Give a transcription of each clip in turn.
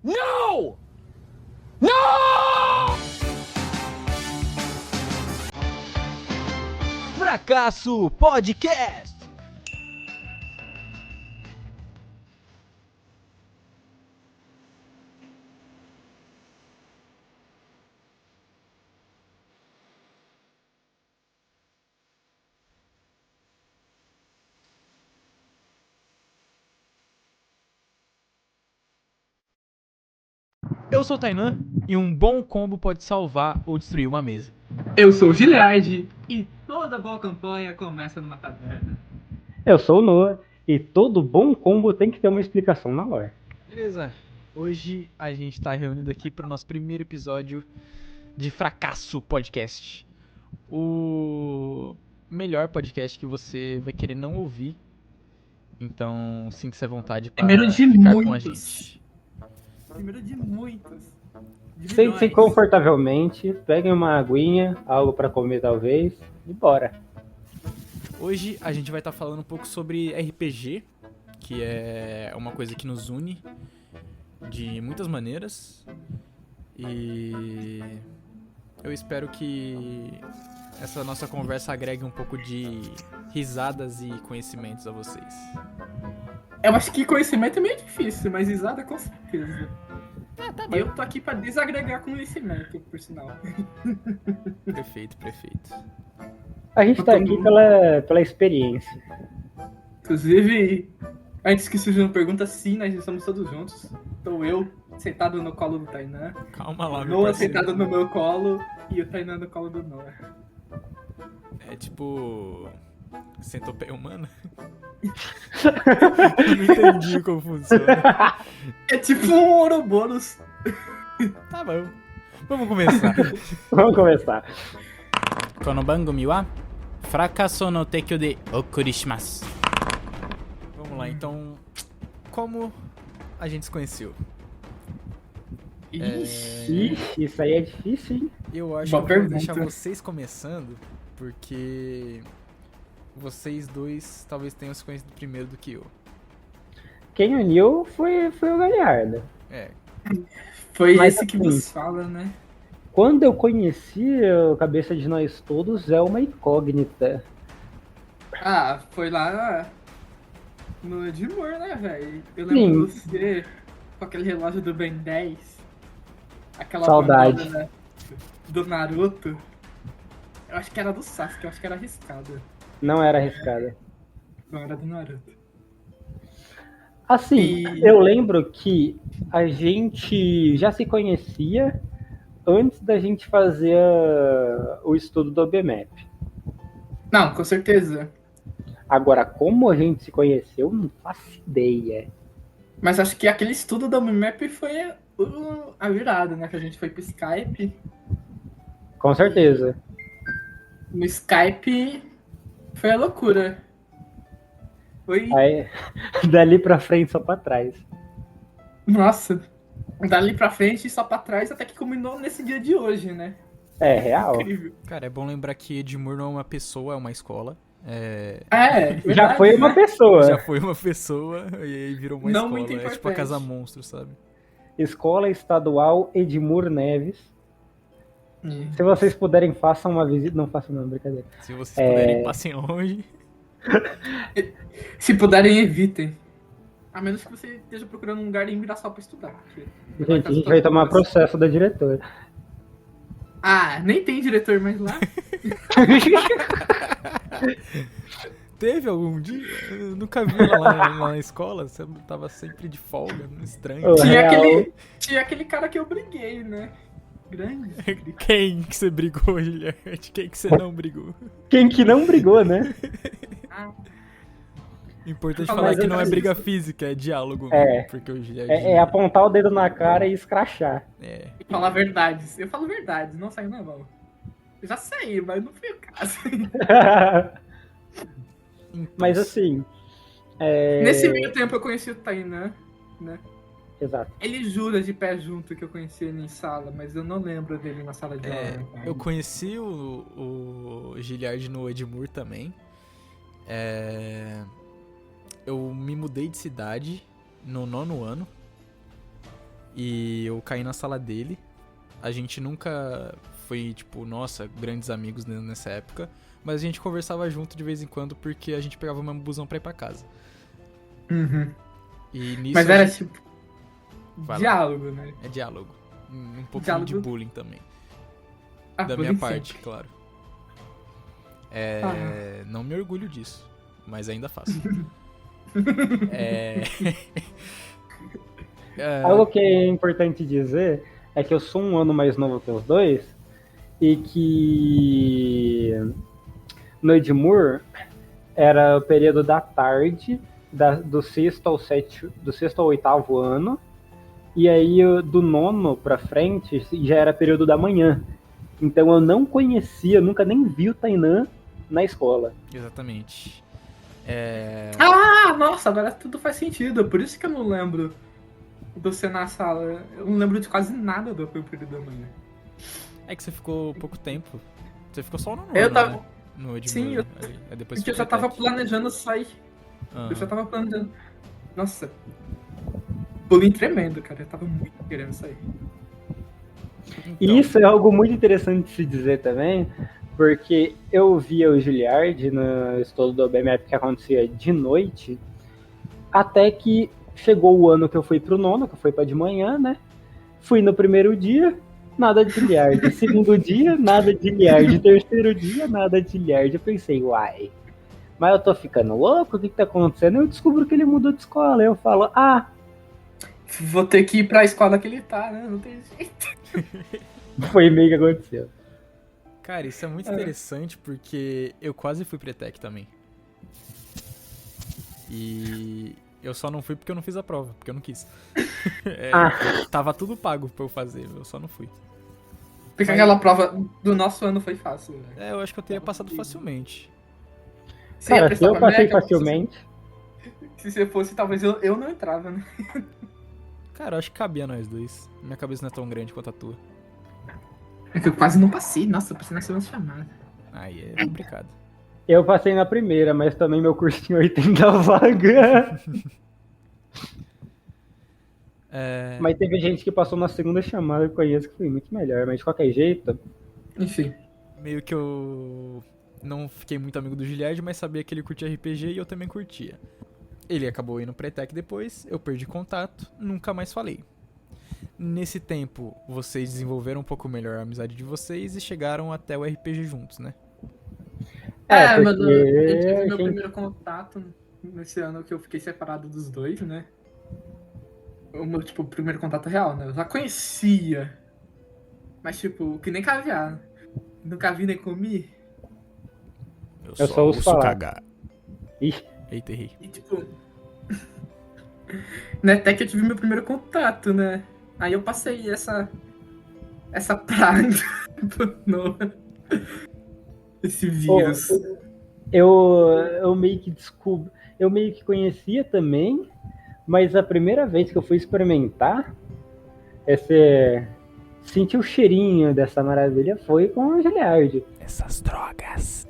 No! No! Fracasso Podcast! Eu sou o Tainan e um bom combo pode salvar ou destruir uma mesa. Eu sou o Gilead e toda boa campanha começa numa taverna. Eu sou o Noah e todo bom combo tem que ter uma explicação na lore. Beleza, hoje a gente tá reunido aqui para o nosso primeiro episódio de Fracasso Podcast. O melhor podcast que você vai querer não ouvir. Então sinta-se à vontade para Primeiro de ficar com a muitos. gente. Primeiro de muitos. De Sentem-se milhões. confortavelmente, peguem uma aguinha, algo pra comer talvez, e bora. Hoje a gente vai estar falando um pouco sobre RPG, que é uma coisa que nos une de muitas maneiras. E eu espero que essa nossa conversa agregue um pouco de risadas e conhecimentos a vocês. Eu acho que conhecimento é meio difícil, mas risada com certeza. Eu tô aqui pra desagregar conhecimento, por sinal. Perfeito. A gente tá aqui pela experiência. Inclusive, antes que surja uma pergunta, sim, nós estamos todos juntos. Estou eu, sentado no colo do Tainan, Calma lá, meu Noah parceiro. sentado no meu colo e o Tainan no colo do Noah. É tipo... centopeia humana? Eu não entendi como funciona. É tipo um Ouroboros. Tá bom. Vamos começar. Vamos começar. この番組はフラカソの提供でお送りします。Vamos lá, então, como a gente se conheceu? Ixi. Ixi, isso aí é difícil, hein? Eu acho Boa que eu vou pergunta. deixar vocês começando, porque vocês dois talvez tenham se conhecido primeiro do que eu. Quem uniu foi o Galhardo. É, Foi Mas esse que assim, vos fala, né? Quando eu conheci a cabeça de nós todos, é uma incógnita. Ah, foi lá no Edmur, né, velho? Eu Sim. lembro de você com aquele relógio do Ben 10. Aquela Saudade. bandana do Naruto. Eu acho que era do Sasuke, eu acho que era arriscada. Não era arriscada. Não, era do Naruto. Assim, E- eu lembro que a gente já se conhecia antes da gente fazer o estudo do OBMAP. Não, com certeza. Agora, como a gente se conheceu, não faço ideia. Mas acho que aquele estudo da Map foi a virada, né? Que a gente foi pro Skype. Com certeza. No Skype foi a loucura. Foi. Aí, dali pra frente, só pra trás. Nossa. Dali pra frente e só pra trás, até que culminou nesse dia de hoje, né? É real. Incrível. cara, é bom lembrar que Edmur não é uma pessoa, é uma escola. É, Já verdade, foi uma né? pessoa. Já foi uma pessoa e aí virou uma Não escola. muito É tipo a importante. Casa Monstro, sabe? Escola Estadual Edmur Neves. É. Se vocês puderem, façam uma visita. Não façam não, brincadeira. Se vocês puderem, passem longe. Se puderem, evitem. A menos que você esteja procurando um lugar em Mirassol pra estudar. porque Gente, a gente vai tomar processo da diretora. Ah, nem tem diretor mais lá. Teve algum dia? Eu nunca vi ela lá na escola. Você tava sempre de folga, estranho. Ô, Tinha real. tinha aquele cara que eu briguei, né? Grande. Quem que você brigou, Giliard? Quem que você não brigou? Quem que não brigou, né? Ah, Importante Mas falar que eu não é faço briga isso. física, é diálogo. É. Porque o Giliard... É apontar o dedo na cara e escrachar. É. e falar verdades. Eu falo verdades, não saiu na mão. Eu já saí, mas não foi o caso. Então, Mas assim. Nesse meio tempo eu conheci o Tainan, né? Exato. Ele jura de pé junto que eu conheci ele em sala, mas eu não lembro dele na sala de aula. Então. eu conheci o Giliard no Edmur também. Eu me mudei de cidade no 9º ano. E eu caí na sala dele. A gente nunca foi, tipo, nossa, grandes amigos nessa época. Mas a gente conversava junto de vez em quando porque a gente pegava o mesmo busão pra ir pra casa. Uhum. E nisso Mas a era gente... tipo. Vai lá. Diálogo, né? É diálogo. Um pouquinho Diálogo. de bullying também. Ah, Da bullying minha parte, sempre. claro. Ah. Não me orgulho disso, mas ainda faço. É... Algo que é importante dizer é que eu sou um ano mais novo que os dois e que no Edmur era o período da tarde do sexto ao oitavo ano, e aí do nono pra frente já era período da manhã. Então eu não conhecia, nunca nem vi o Tainan na escola. Exatamente. Ah, nossa, agora tudo faz sentido. Por isso que eu não lembro de você na sala. Eu não lembro de quase nada do período da manhã. É que você ficou pouco tempo. Você ficou só no nono, Eu tava. né? No Edmur, Sim, aí depois porque eu foi já tava Pretec. planejando sair. Aham. Eu já tava planejando. Nossa. Bullying tremendo, cara. Eu tava muito querendo sair. E Então, isso é algo muito interessante de se dizer também, porque eu via o Giliard no estudo do BMF que acontecia de noite, até que chegou o ano que eu fui pro nono, que eu fui pra de manhã, né? Fui no primeiro dia, nada de Giliard. Segundo dia, nada de Giliard. Terceiro dia, nada de Giliard. Eu pensei, uai, mas eu tô ficando louco? O que tá acontecendo? Eu descubro que ele mudou de escola. Eu falo, Vou ter que ir pra escola que ele tá, né? Não tem jeito. foi meio que aconteceu. cara, isso é muito interessante porque eu quase fui Pretec também. E eu só não fui porque eu não fiz a prova, porque eu não quis. Tava tudo pago pra eu fazer, eu só não fui. Porque aquela prova do nosso ano foi fácil, né? Eu acho que eu teria passado facilmente. Você ia Cara, se prestar eu pra passei Meca, facilmente, se você fosse, talvez eu não entrava, né? Cara, eu acho que cabia nós dois. Minha cabeça não é tão grande quanto a tua. É que eu quase não passei. Nossa, eu passei na segunda chamada. Aí é complicado. eu passei na primeira, mas também meu curso tinha 80 vagas. Mas teve gente que passou na segunda chamada que eu conheço que foi muito melhor, mas de qualquer jeito. Enfim. Meio que eu não fiquei muito amigo do Giliard, mas sabia que ele curtia RPG e eu também curtia. Ele acabou indo pra ETEC depois, eu perdi contato, nunca mais falei. Nesse tempo, vocês desenvolveram um pouco melhor a amizade de vocês e chegaram até o RPG juntos, né? Porque mano, eu tive meu gente- primeiro contato nesse ano que eu fiquei separado dos dois, né? O meu, tipo, primeiro contato real, né? Eu já conhecia. Mas, tipo, que nem caviar. Né? Nunca vi nem comi. Eu só ouço falar. cagar. Ih, Eita, errei. E, tipo... né, até que eu tive meu primeiro contato, né? Aí eu passei essa praga no... esse vírus. eu meio que descubro. Eu meio que conhecia também, mas a primeira vez que eu fui experimentar, sentir o cheirinho dessa maravilha foi com o Giliard. Essas drogas.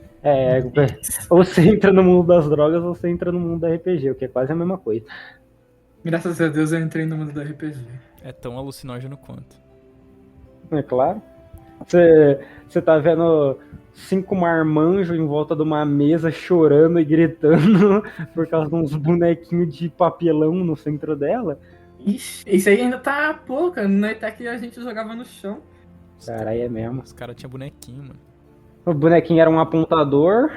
Ou você entra no mundo das drogas ou você entra no mundo da RPG, o que é quase a mesma coisa. Graças a Deus eu entrei no mundo do RPG. É tão alucinógeno quanto. É claro. Você tá vendo 5 marmanjos em volta de uma mesa chorando e gritando por causa de uns bonequinhos de papelão no centro dela. Ixi, isso aí ainda tá pouco, né? Até que a gente jogava no chão. Caralho, é mesmo. Os caras tinham bonequinho, mano. O bonequinho era um apontador.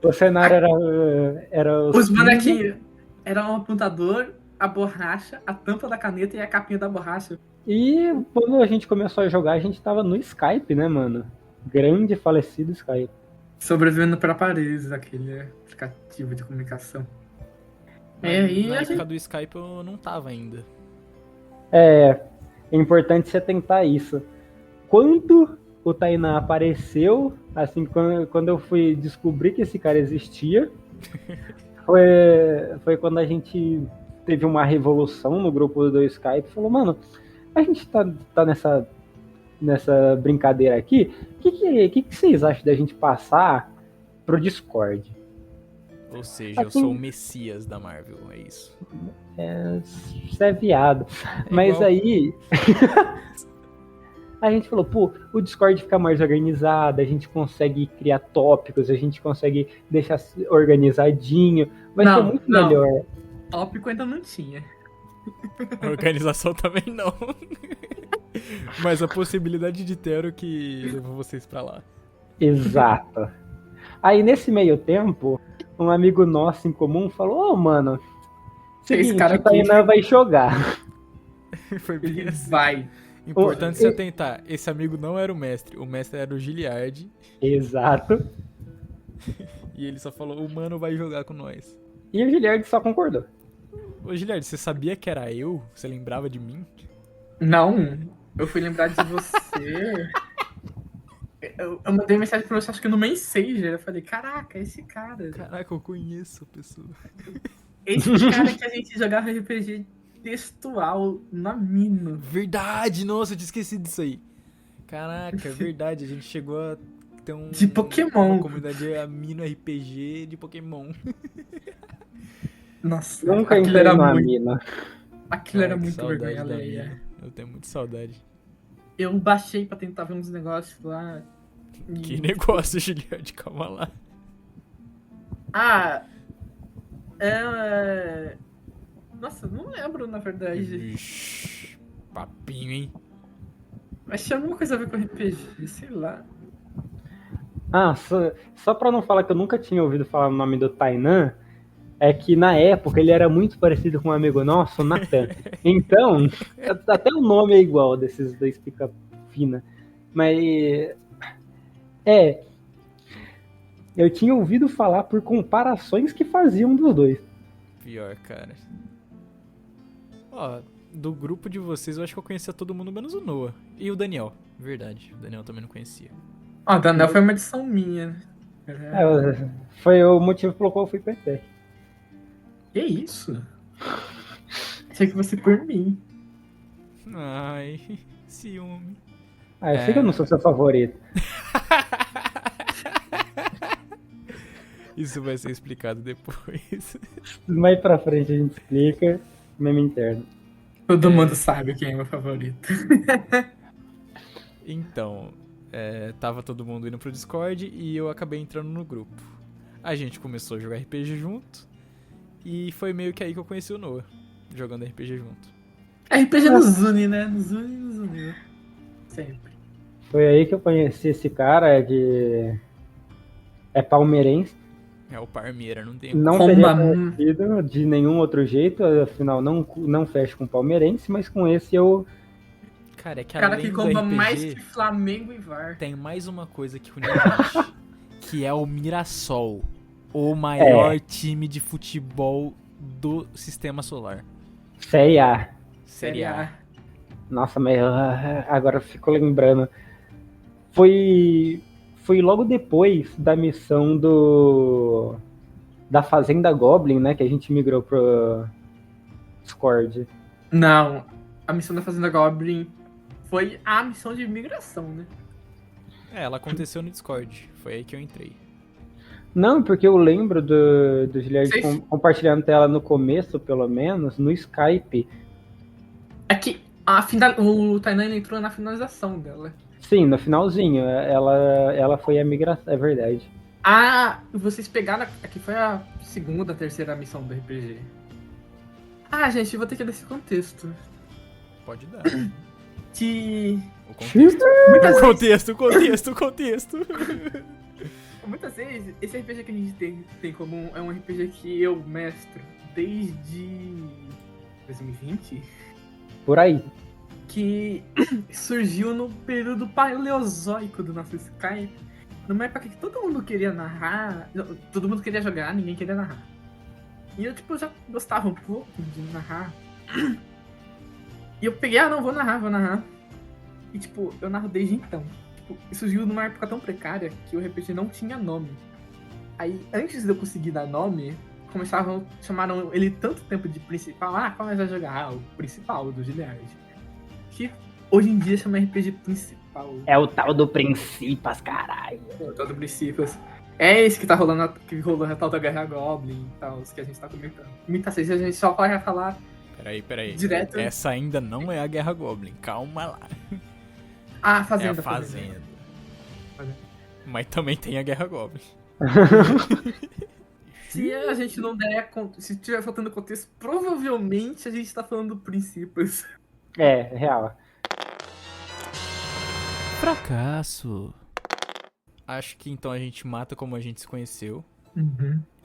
O cenário era Os bonequinhos eram um apontador, a borracha, a tampa da caneta e a capinha da borracha. E quando a gente começou a jogar, a gente tava no Skype, né, mano? Grande falecido Skype. Sobrevivendo para Paris, aquele aplicativo de comunicação. E Na a época gente... do Skype eu não tava ainda. É importante você tentar isso. Quando o Tainá apareceu, assim, quando eu fui descobrir que esse cara existia, foi quando a gente teve uma revolução no grupo do Skype. Falou, mano, a gente tá nessa brincadeira aqui, o que vocês acham da gente passar pro Discord? Ou seja, eu Assim- sou o Messias da Marvel, é isso. Você é viado. Mas igual. aí. A gente falou, pô, o Discord fica mais organizado, a gente consegue criar tópicos, a gente consegue deixar organizadinho. Vai ser muito melhor. Tópico ainda não tinha. A organização também não. Mas a possibilidade de ter era o que levou vocês pra lá. Exato. Aí nesse meio tempo, um amigo nosso em comum falou, mano, Esse seguinte, cara o Tainan vai jogar. Foi bem Ele assim. vai. Importante se atentar, esse amigo não era o mestre era o Giliard. Exato. E ele só falou, o mano vai jogar com nós. E o Giliard só concordou. Ô Giliard, você sabia que era eu? Você lembrava de mim? Não, eu fui lembrar de você. Eu mandei mensagem pra você, acho que no Messenger. Eu falei, caraca, esse cara. Caraca, eu conheço a pessoa. Esse cara que a gente jogava RPG textual na mina. Verdade, nossa, eu tinha esquecido disso aí. Caraca, é verdade, a gente chegou a ter De Pokémon. uma comunidade Amino RPG de Pokémon. Nossa, Nunca aquilo entrei era numa muito, mina. aquilo era Ai, que muito saudade vergonha da alheia. mina. Eu tenho muita saudade. Eu baixei pra tentar ver uns negócios lá. e- Que negócio, Giliard, calma lá. Ah, é... Nossa, não lembro, na verdade. Ixi, papinho, hein? Mas tinha alguma coisa a ver com RPG, sei lá. Ah, só pra não falar que eu nunca tinha ouvido falar o nome do Tainan, é que na época ele era muito parecido com um amigo nosso, o Natan. Então, até o nome é igual desses dois pica-fina. Mas, eu tinha ouvido falar por comparações que faziam dos dois. Pior, cara. Ó, do grupo de vocês eu acho que eu conhecia todo mundo menos o Noah. E o Daniel, verdade. O Daniel eu também não conhecia. Ó, Daniel foi uma edição minha, né? Foi o motivo pelo qual eu fui PT. Que isso? Achei que você por mim. Ai, ciúme. Ah, eu sei que eu não sou seu favorito. Isso vai ser explicado depois. Mais pra frente a gente explica, meme interno. Todo mundo sabe quem é meu favorito. Então, tava todo mundo indo pro Discord e eu acabei entrando no grupo. A gente começou a jogar RPG junto e foi meio que aí que eu conheci o Noah, jogando RPG junto. RPG nos une, né? Nos une. Sempre. Foi aí que eu conheci esse cara é palmeirense. É o Parmeira, não tem... Não Como teria a- conhecido de nenhum outro jeito, afinal não fecho com palmeirense, mas com esse eu... Cara, é que O cara além que do compra RPG, mais que Flamengo e VAR. tem mais uma coisa que une a gente, que é o Mirassol, o maior time de futebol do Sistema Solar. Série A. Série A. Nossa, mas agora eu fico lembrando. Foi logo depois da missão da Fazenda Goblin, né? Que a gente migrou pro Discord. Não, a missão da Fazenda Goblin foi a missão de migração, né? Ela aconteceu no Discord, foi aí que eu entrei. Não, porque eu lembro do Giliard Vocês- compartilhando tela no começo, pelo menos, no Skype. É que o Tainan entrou na finalização dela. Sim, no finalzinho. Ela foi a migração, é verdade. Ah, vocês pegaram. Aqui foi a segunda, terceira missão do RPG. Ah, gente, eu vou ter que dar esse contexto. Pode dar. Que. O contexto. Muitas O contexto. Muitas vezes, esse RPG que a gente tem em comum é um RPG que eu mestro desde 2020, Por aí. que surgiu no período paleozoico do nosso Skype, numa época que todo mundo queria narrar, todo mundo queria jogar, ninguém queria narrar. E eu, tipo, já gostava um pouco de narrar. E eu peguei, não, vou narrar. E, tipo, eu narro desde então. Tipo, surgiu numa época tão precária que o RPG não tinha nome. Aí, antes de eu conseguir dar nome, chamaram ele tanto tempo de principal. Ah, qual mais vai jogar? Ah, o principal, do Giliard. Que hoje em dia chama RPG principal. É o tal do Principas, caralho. Todo Principas. É esse que tá rolando, que rolou a tal da Guerra Goblin e tal, os que a gente tá comentando. Muitas vezes a gente só vai falar Peraí. direto. Essa ainda não é a Guerra Goblin. Calma lá. Ah, Fazenda. É a Fazenda. Fazenda. Mas também tem a Guerra Goblin. Se a gente não der, se tiver faltando contexto, provavelmente a gente tá falando princípios. É, real. Fracasso. Acho que então a gente mata como a gente se conheceu.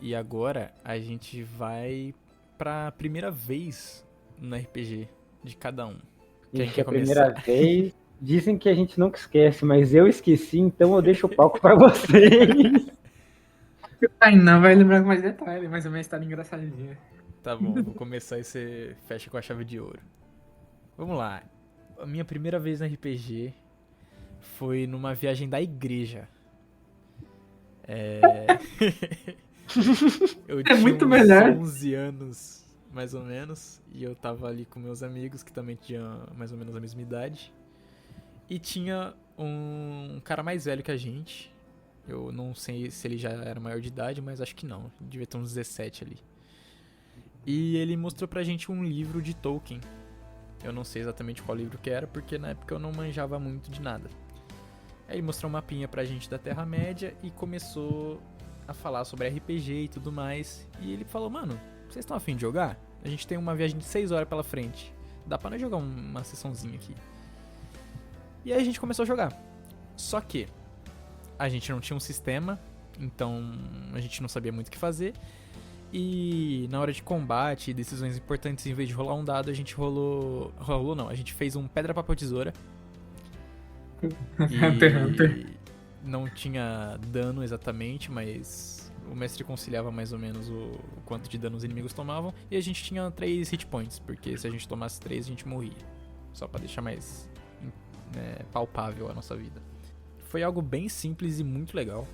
E agora a gente vai pra primeira vez no RPG de cada um. Quem Isso quer é a primeira começar? vez. Dizem que a gente nunca esquece, mas eu esqueci, então eu deixo o palco pra vocês. Ai, não vai lembrar com mais detalhe, mas é uma história engraçadinha. Tá bom, vou começar e você fecha com a chave de ouro. Vamos lá. A minha primeira vez no RPG foi numa viagem da igreja. Eu tinha muito uns melhor. 11 anos, mais ou menos, e eu tava ali com meus amigos que também tinham mais ou menos a mesma idade. E tinha um cara mais velho que a gente. Eu não sei se ele já era maior de idade, mas acho que não. Devia ter uns 17 ali. E ele mostrou pra gente um livro de Tolkien. Eu não sei exatamente qual livro que era, porque na época eu não manjava muito de nada. Aí ele mostrou um mapinha pra gente da Terra-média e começou a falar sobre RPG e tudo mais. E ele falou, mano, vocês estão afim de jogar? A gente tem uma viagem de 6 horas pela frente. Dá pra nós jogar uma sessãozinha aqui. E aí a gente começou a jogar. Só que a gente não tinha um sistema, então a gente não sabia muito o que fazer. E na hora de combate e decisões importantes, em vez de rolar um dado, a gente a gente fez um pedra, papel, tesoura. Hunter. Não tinha dano exatamente, mas o mestre conciliava mais ou menos o quanto de dano os inimigos tomavam. E a gente tinha 3 hit points, porque se a gente tomasse 3, a gente morria. Só pra deixar mais palpável a nossa vida. Foi algo bem simples e muito legal.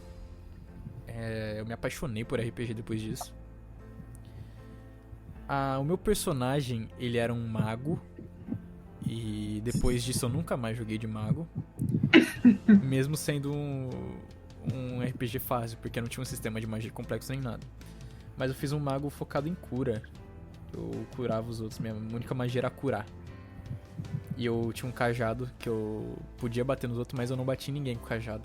Eu me apaixonei por RPG depois disso. O meu personagem, ele era um mago. E depois disso eu nunca mais joguei de mago. Mesmo sendo um RPG fácil, porque não tinha um sistema de magia complexo nem nada. Mas eu fiz um mago focado em cura. Eu curava os outros, minha única magia era curar. E eu tinha um cajado que eu podia bater nos outros, mas eu não bati em ninguém com o cajado.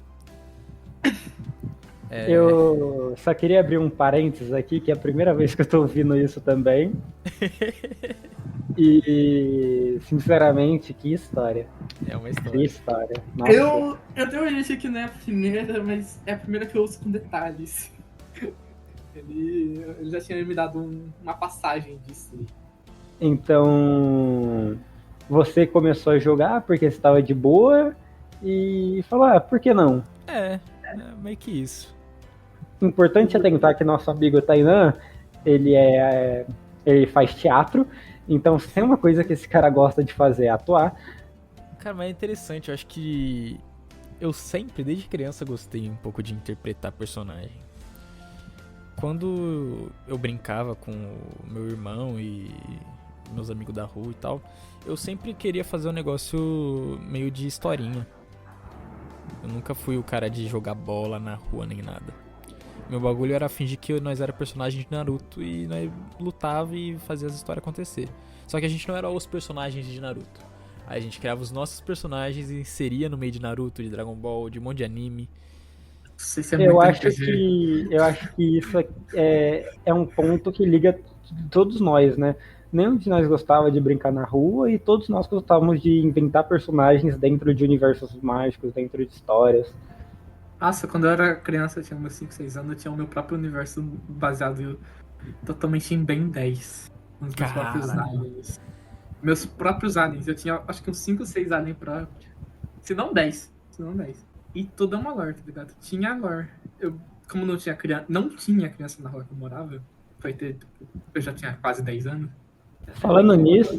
Eu só queria abrir um parênteses aqui, que é a primeira vez que eu tô ouvindo isso também. E, sinceramente, que história. É uma Que história. história. Nossa. Eu tenho uma gente que não é a primeira, mas é a primeira que eu uso com detalhes. Ele já tinha me dado uma passagem disso. Então, você começou a jogar porque você estava de boa e falou, por que não? É meio que isso. O importante é tentar que nosso amigo Tainan, ele faz teatro, então se tem uma coisa que esse cara gosta de fazer é atuar. Cara, mas é interessante, eu acho que eu sempre, desde criança, gostei um pouco de interpretar personagem. Quando eu brincava com o meu irmão e meus amigos da rua e tal, eu sempre queria fazer um negócio meio de historinha. Eu nunca fui o cara de jogar bola na rua nem nada. Meu bagulho era fingir que nós era personagens de Naruto e nós lutava e fazia as histórias acontecer. Só que a gente não era os personagens de Naruto. Aí a gente criava os nossos personagens e inseria no meio de Naruto, de Dragon Ball, de um monte de anime. Eu acho que isso é um ponto que liga todos nós, né? Nenhum de nós gostava de brincar na rua e todos nós gostávamos de inventar personagens dentro de universos mágicos, dentro de histórias. Nossa, quando eu era criança, eu tinha meus 5, 6 anos, eu tinha o meu próprio universo baseado totalmente em Ben 10. Nos meus próprios aliens. Meus próprios aliens. Eu tinha acho que uns 5, 6 aliens próprios. Se não 10. E tudo é uma lore, tá ligado? Tinha lore. Como não tinha criança na rua que eu morava, eu já tinha quase 10 anos. Falando nisso,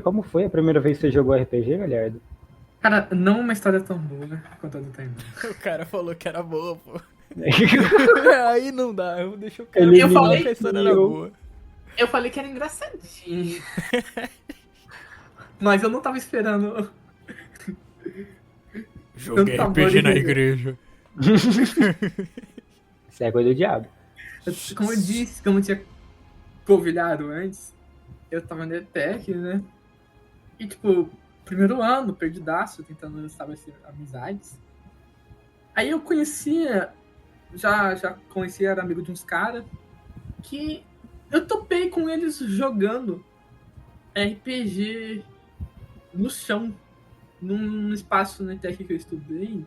como foi a primeira vez que você jogou RPG, Galhardo? Cara, não uma história tão boa quanto a do Tainan. O cara falou que era boa, pô. Aí não dá, deixa o cara Eu falei que a história era boa. Eu falei que era engraçadinho. Mas eu não tava esperando. Joguei RPG na igreja. Isso é coisa do diabo. Como eu disse, como eu tinha polvilhado antes, eu tava no ETEC, né? E, tipo, primeiro ano, perdidaço, tentando estabelecer amizades. Aí eu conhecia, já conhecia, era amigo de uns caras, que eu topei com eles jogando RPG no chão, num espaço na ETEC que eu estudei,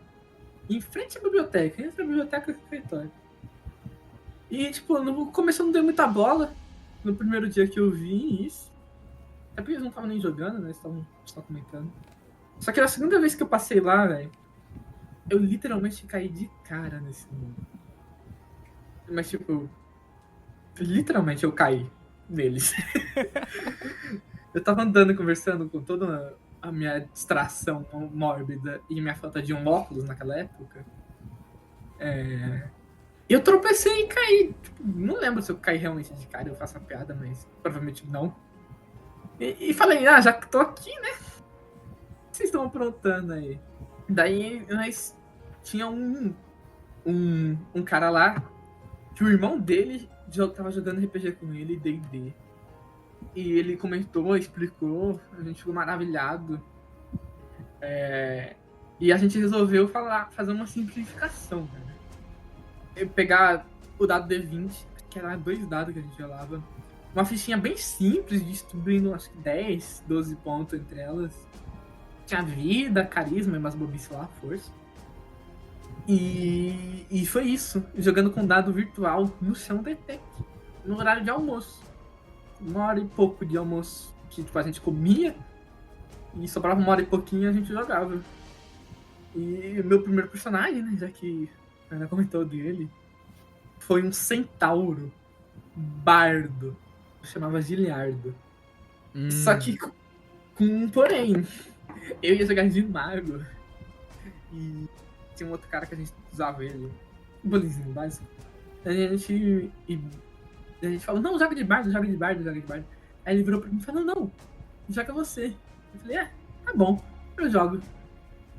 em frente à biblioteca, entre a biblioteca e o escritório. E, tipo, no começo eu não dei muita bola no primeiro dia que eu vi isso. Até porque eles não estavam nem jogando, né? Eles estavam só comentando. Só que na segunda vez que eu passei lá, velho, eu literalmente caí de cara nesse mundo. Mas, tipo, literalmente eu caí neles. Eu tava andando, conversando com toda a minha distração mórbida e minha falta de um óculos naquela época. Eu tropecei e caí. Tipo, não lembro se eu caí realmente de cara, eu faço a piada, mas provavelmente não. E falei, já que tô aqui, né? O que vocês estão aprontando aí? Daí nós tinha um cara lá que o irmão dele tava jogando RPG com ele, D&D. E ele comentou, explicou, a gente ficou maravilhado. E a gente resolveu fazer uma simplificação, né? Pegar o dado D20, que era 2 dados que a gente rolava. Uma fichinha bem simples, distribuindo acho que 10, 12 pontos entre elas. Tinha vida, carisma e umas bobices lá, força. E foi isso. Jogando com dado virtual no chão da ETEC, no horário de almoço. 1h e pouco de almoço que tipo, a gente comia e sobrava 1h e pouquinho e a gente jogava. E o meu primeiro personagem, né, já que a Ana comentou dele, foi um centauro bardo. Chamava Giliardo. Só que com um porém. Eu ia jogar de mago. E tinha um outro cara que a gente usava ele. Um bolinzinho básico. A gente falou, não, joga de bardo. Aí ele virou pra mim e falou, não, joga você. Eu falei, tá bom, eu jogo.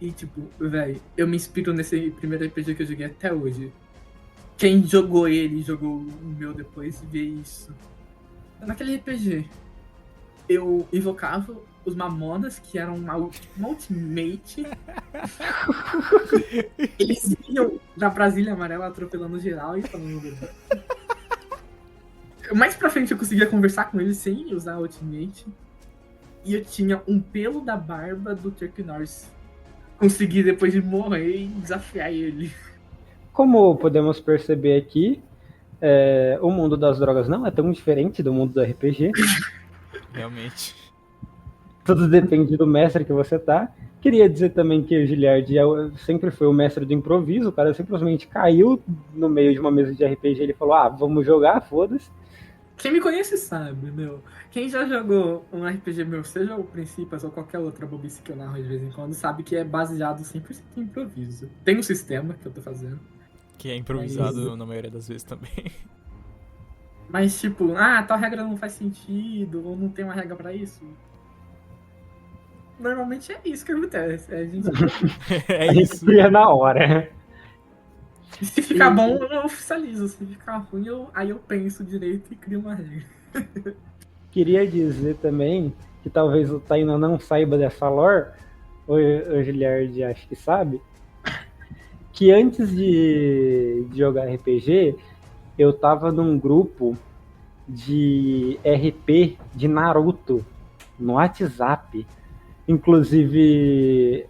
E tipo, velho, eu me inspiro nesse primeiro RPG que eu joguei até hoje. Quem jogou ele, jogou o meu depois, vê isso. Naquele RPG, eu invocava os Mamonas, que eram uma ultimate. Eles iam na Brasília Amarela atropelando geral e falando. Mais pra frente eu conseguia conversar com eles sem usar a ultimate. E eu tinha um pelo da barba do Chuck Norris. Consegui, depois de morrer, desafiar ele. Como podemos perceber aqui, o mundo das drogas não é tão diferente do mundo do RPG. Realmente. Tudo depende do mestre que você tá. Queria dizer também que o Giliard sempre foi o mestre do improviso. O cara simplesmente caiu no meio de uma mesa de RPG. Ele falou, vamos jogar, foda-se. Quem me conhece sabe, meu. Quem já jogou um RPG meu, seja o Principas ou qualquer outra bobice que eu narro de vez em quando, sabe que é baseado 100% em improviso. Tem um sistema que eu tô fazendo. Que é improvisado na maioria das vezes também. Mas tipo, tal regra não faz sentido, ou não tem uma regra pra isso. Normalmente é isso que acontece. A gente É A gente isso. cria na hora. Se ficar bom, eu oficializo. Se ficar ruim, aí eu penso direito e crio uma regra. Queria dizer também que talvez o Taino não saiba dessa lore, o Giliard acho que sabe, que antes de jogar RPG, eu tava num grupo de RP de Naruto no WhatsApp. Inclusive,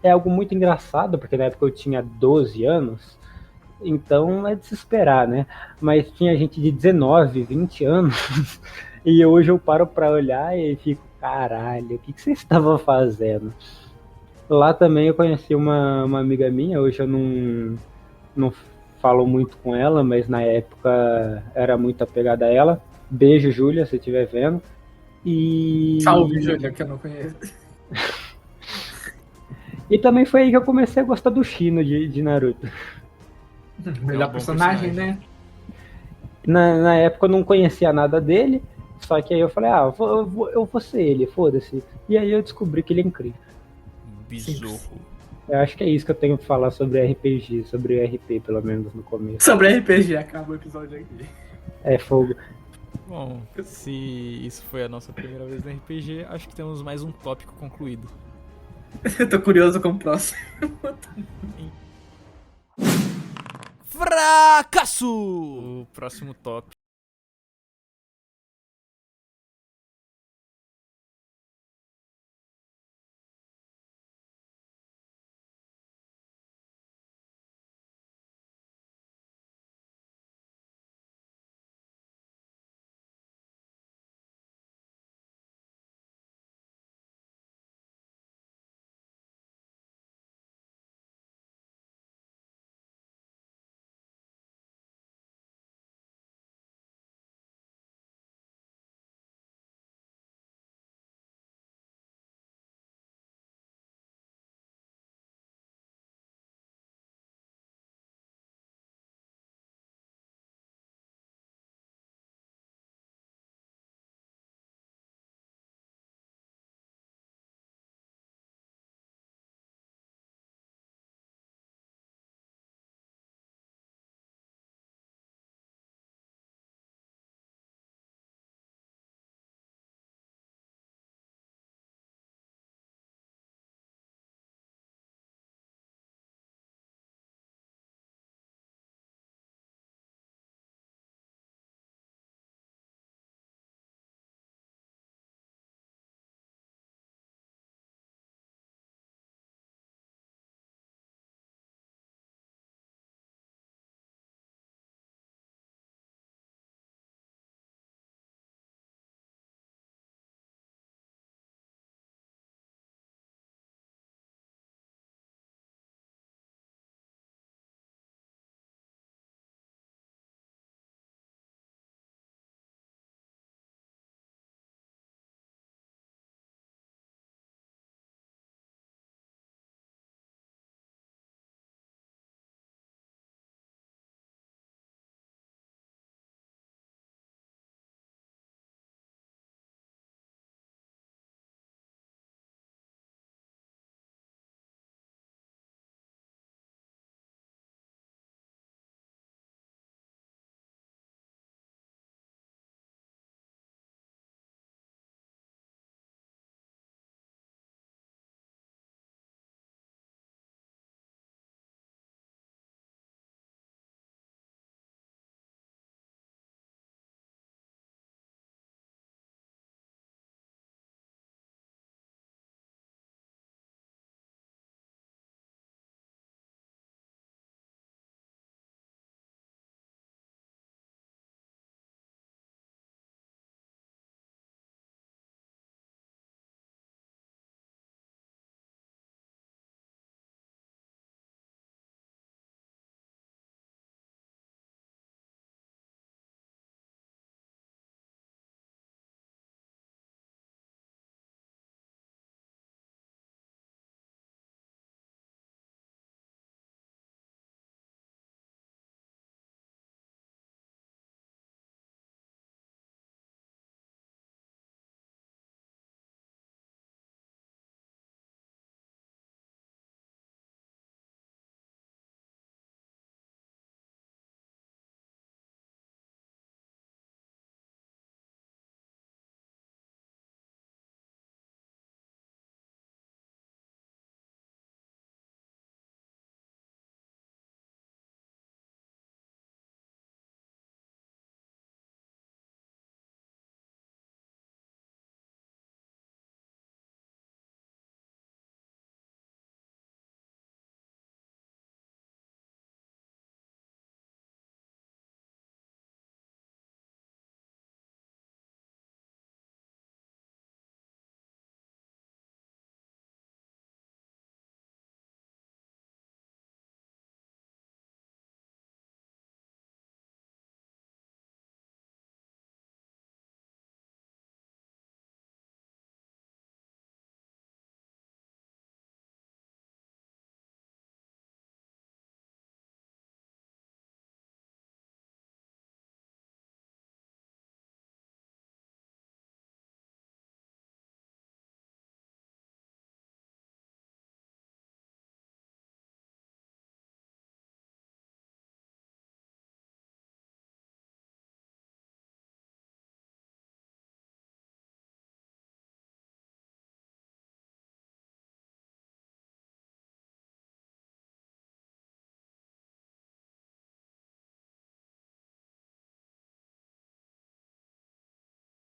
é algo muito engraçado, porque na época eu tinha 12 anos, então é de se esperar, né? Mas tinha gente de 19, 20 anos, e hoje eu paro pra olhar e fico, caralho, o que vocês estavam fazendo? Lá também eu conheci uma amiga minha, hoje eu não falo muito com ela, mas na época era muito apegada a ela. Beijo, Júlia, se estiver vendo. E... Salve, Júlia, que eu não conheço. E também foi aí que eu comecei a gostar do Shino de Naruto. Melhor bom personagem, né? Na época eu não conhecia nada dele, só que aí eu falei, eu vou ser ele, foda-se. E aí eu descobri que ele é incrível. Besouro. Eu acho que é isso que eu tenho que falar sobre RPG, sobre RP, pelo menos no começo. Sobre RPG, acaba o episódio aqui. É fogo. Bom, se isso foi a nossa primeira vez no RPG, acho que temos mais um tópico concluído. Eu tô curioso com o próximo. Fracasso! O próximo tópico.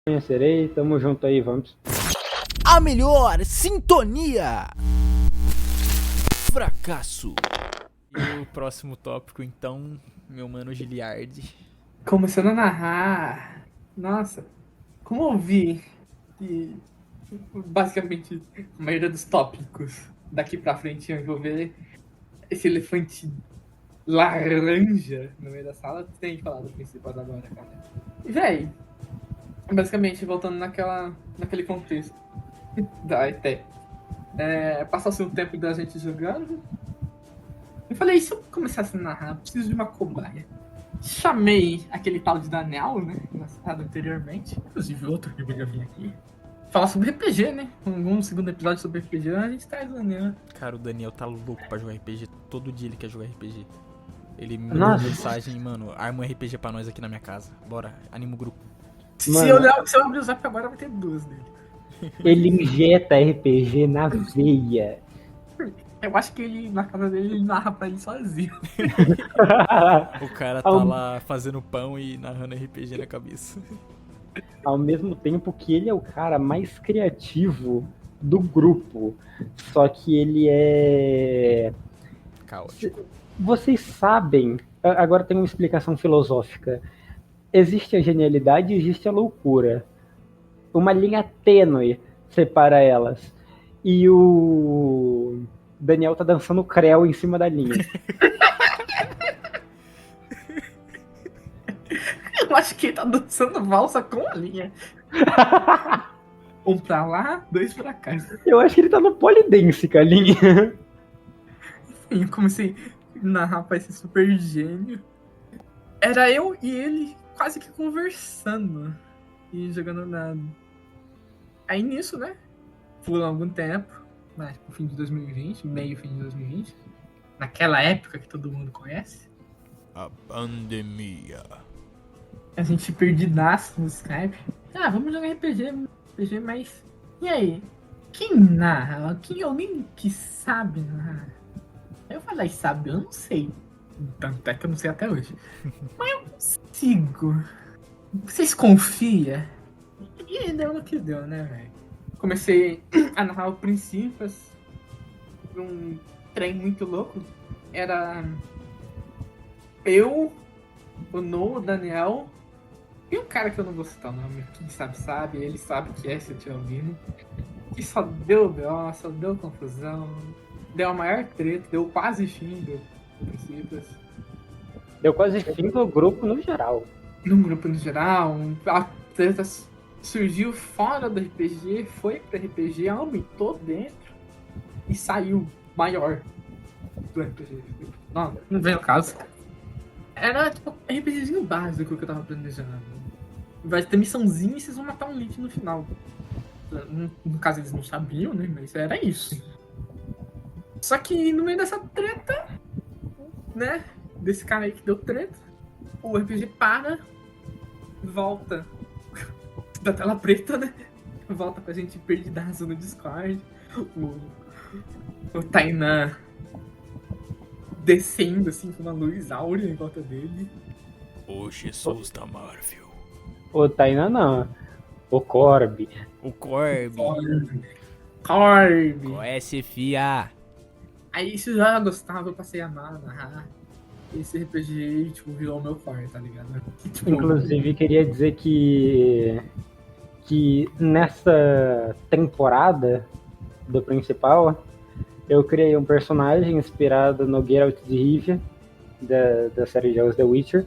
conhecerei. Tamo junto aí, vamos. A melhor sintonia. Fracasso. E o próximo tópico, então, meu mano Giliard. Começando a narrar. Nossa, como eu vi que basicamente a maioria dos tópicos daqui pra frente iam envolver esse elefante laranja no meio da sala, tem que falar do principal agora, cara. E, véi, basicamente, voltando naquele contexto da ET. Passou-se um tempo da gente jogando. Eu falei, e se eu começasse a narrar, eu preciso de uma cobaia. Chamei aquele tal de Daniel, né? Lançado anteriormente. Inclusive outro que vai vir aqui. Falar sobre RPG, né? Um segundo episódio sobre RPG, a gente traz o Daniel. Cara, o Daniel tá louco pra jogar RPG. Todo dia ele quer jogar RPG. Ele me mandou mensagem, mano, arma um RPG pra nós aqui na minha casa. Bora, anima o grupo. Se eu abrir o zap agora, vai ter duas dele. Ele injeta RPG na veia. Eu acho que ele, na casa dele, ele narra pra ele sozinho. O cara tá lá fazendo pão e narrando RPG na cabeça. Ao mesmo tempo que ele é o cara mais criativo do grupo. Só que ele é... Caótico. Vocês sabem, agora tem uma explicação filosófica. Existe a genialidade e existe a loucura. Uma linha tênue separa elas. E o Daniel tá dançando creu em cima da linha. Eu acho que ele tá dançando valsa com a linha. Um pra lá, dois pra cá. Eu acho que ele tá no polidense com a linha. Enfim, eu comecei a narrar pra esse super gênio. Era eu e ele quase que conversando. E jogando nada. Aí nisso, né? Por algum tempo. Mas pro fim de 2020, meio fim de 2020. Naquela época que todo mundo conhece. A pandemia. A gente perdidaço no Skype. Vamos jogar RPG, mas... E aí? Quem narra? Quem alguém que sabe narrar? Eu falei, sabe? Eu não sei. Tanto é que eu não sei até hoje. Mas eu consigo. Vocês confiam? E deu no que deu, né, velho? Comecei a narrar o princípio de um trem muito louco. Era eu, o Noah, o Daniel e um cara que eu não vou citar o nome. Quem sabe, ele sabe que é, se eu tiver ouvindo. Que só deu B.O., só deu confusão. Deu a maior treta, deu quase fim do princípio. Deu quase fim do grupo no geral. No grupo no geral, a treta surgiu fora do RPG, foi pro RPG, aumentou dentro e saiu maior do RPG. Não vem ao caso. Era tipo um RPGzinho básico que eu tava planejando. Vai ter missãozinha e vocês vão matar um Lich no final. No caso eles não sabiam, né? Mas era isso. Só que no meio dessa treta, né? Desse cara aí que deu treta, o RPG para, volta da tela preta, né? Volta pra gente perdidaço no Discord. O Tainan descendo assim com uma luz áurea em volta dele. O Jesus da Marvel. O Tainan não. O Corby. O Corby. Corby. O SFA. Aí se eu já gostava, eu passei a amar, narrar. Esse RPG, tipo, virou meu core, tá ligado? Tipo, Inclusive, queria dizer que nessa temporada do principal, eu criei um personagem inspirado no Geralt de Rivia, da série de jogos The Witcher.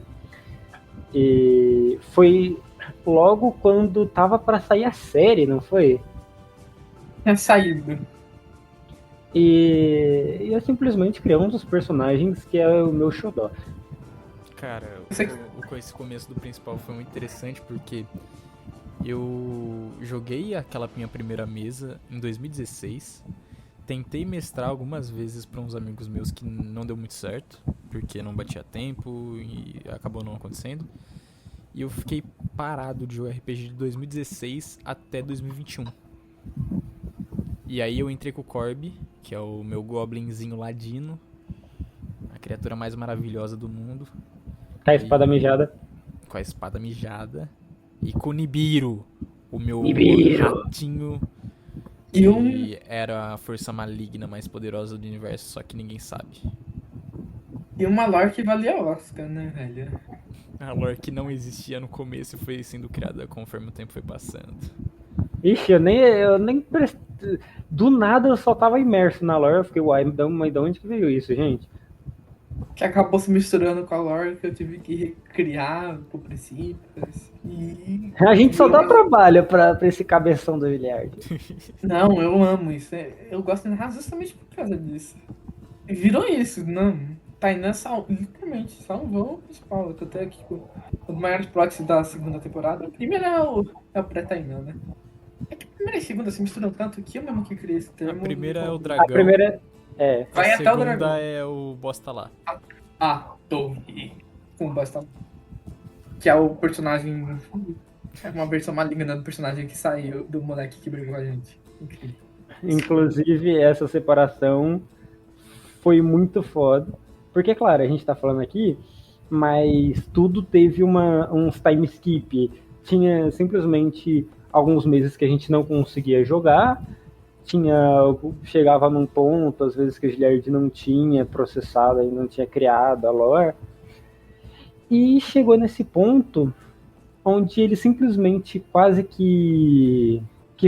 E foi logo quando tava pra sair a série, não foi? é saído. E eu simplesmente criei um dos personagens que é o meu xodó. Cara, esse começo do principal foi muito interessante porque eu joguei aquela minha primeira mesa em 2016. Tentei mestrar algumas vezes para uns amigos meus que não deu muito certo, porque não batia tempo e acabou não acontecendo. E eu fiquei parado de jogar RPG de 2016 até 2021. E aí eu entrei com o Corby, que é o meu goblinzinho ladino, a criatura mais maravilhosa do mundo. Com a espada mijada. Com a espada mijada. E com o Nibiru, o meu Nibiru. ratinho, E um. que era a força maligna mais poderosa do universo, só que ninguém sabe. E uma lore que valia Oscar, né, velho? A lore que não existia no começo e foi sendo criada conforme o tempo foi passando. Ixi, eu nem do nada eu só tava imerso na lore. Eu fiquei, uai, mas de onde que veio isso, gente? Que acabou se misturando com a lore que eu tive que recriar por princípios. E. A gente só dá virou- trabalho pra esse cabeção do Villiard. Não, eu amo isso. Eu gosto de narrar justamente por causa disso. E virou isso, não. Tainan literalmente salvou o principal. Tô até aqui com os maiores plots da segunda temporada. O primeiro é o pré-Tainan, né? É que a primeira e a segunda se misturam tanto que eu mesmo que criei esse A termo. primeira é o A dragão, primeira é. Vai a até o segunda dragão. é o bosta lá. A torre. Com bastante. Que é o personagem. É uma versão maligna do personagem que saiu do moleque que brigou com a gente. Incrível. Inclusive, essa separação foi muito foda. Porque, claro, a gente tá falando aqui, mas tudo teve uns time skip. Tinha simplesmente alguns meses que a gente não conseguia jogar. Chegava num ponto, às vezes, que a Giliard não tinha processado e não tinha criado a lore. E chegou nesse ponto onde ele simplesmente quase que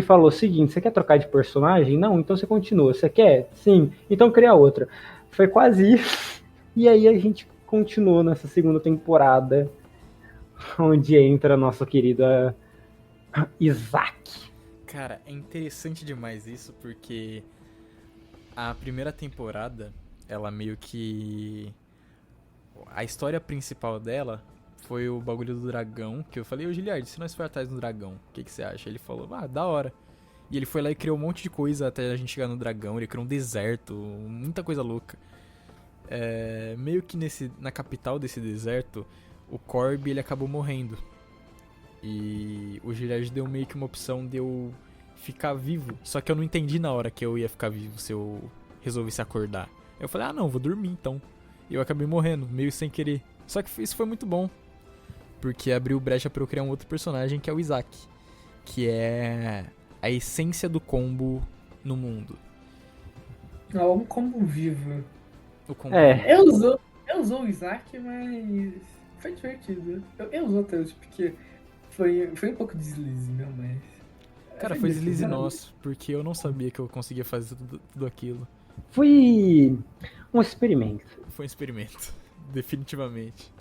falou o seguinte: você quer trocar de personagem? Não, então você continua. Você quer? Sim, então cria outra. Foi quase isso. E aí a gente continuou nessa segunda temporada, onde entra nosso querido Isaac. Cara, é interessante demais isso, porque a primeira temporada, ela meio que... A história principal dela foi o bagulho do dragão, que eu falei, ô Giliard, se nós for atrás do dragão, o que você acha? Ele falou, da hora. E ele foi lá e criou um monte de coisa até a gente chegar no dragão, ele criou um deserto, muita coisa louca. Meio que na capital desse deserto, o Corby, ele acabou morrendo. E o Giliard deu meio que uma opção de eu ficar vivo. Só que eu não entendi na hora que eu ia ficar vivo se eu resolvesse acordar. Eu falei, não, vou dormir então. E eu acabei morrendo, meio sem querer. Só que isso foi muito bom. Porque abriu brecha pra eu criar um outro personagem que é o Isaac. Que é a essência do combo no mundo. Não, é um combo vivo. O combo. Eu usou o Isaac, mas foi divertido. Eu usou tanto, porque foi um pouco deslize, meu, mas... Cara, foi deslize nosso, porque eu não sabia que eu conseguia fazer tudo aquilo. Foi um experimento. Foi um experimento, definitivamente.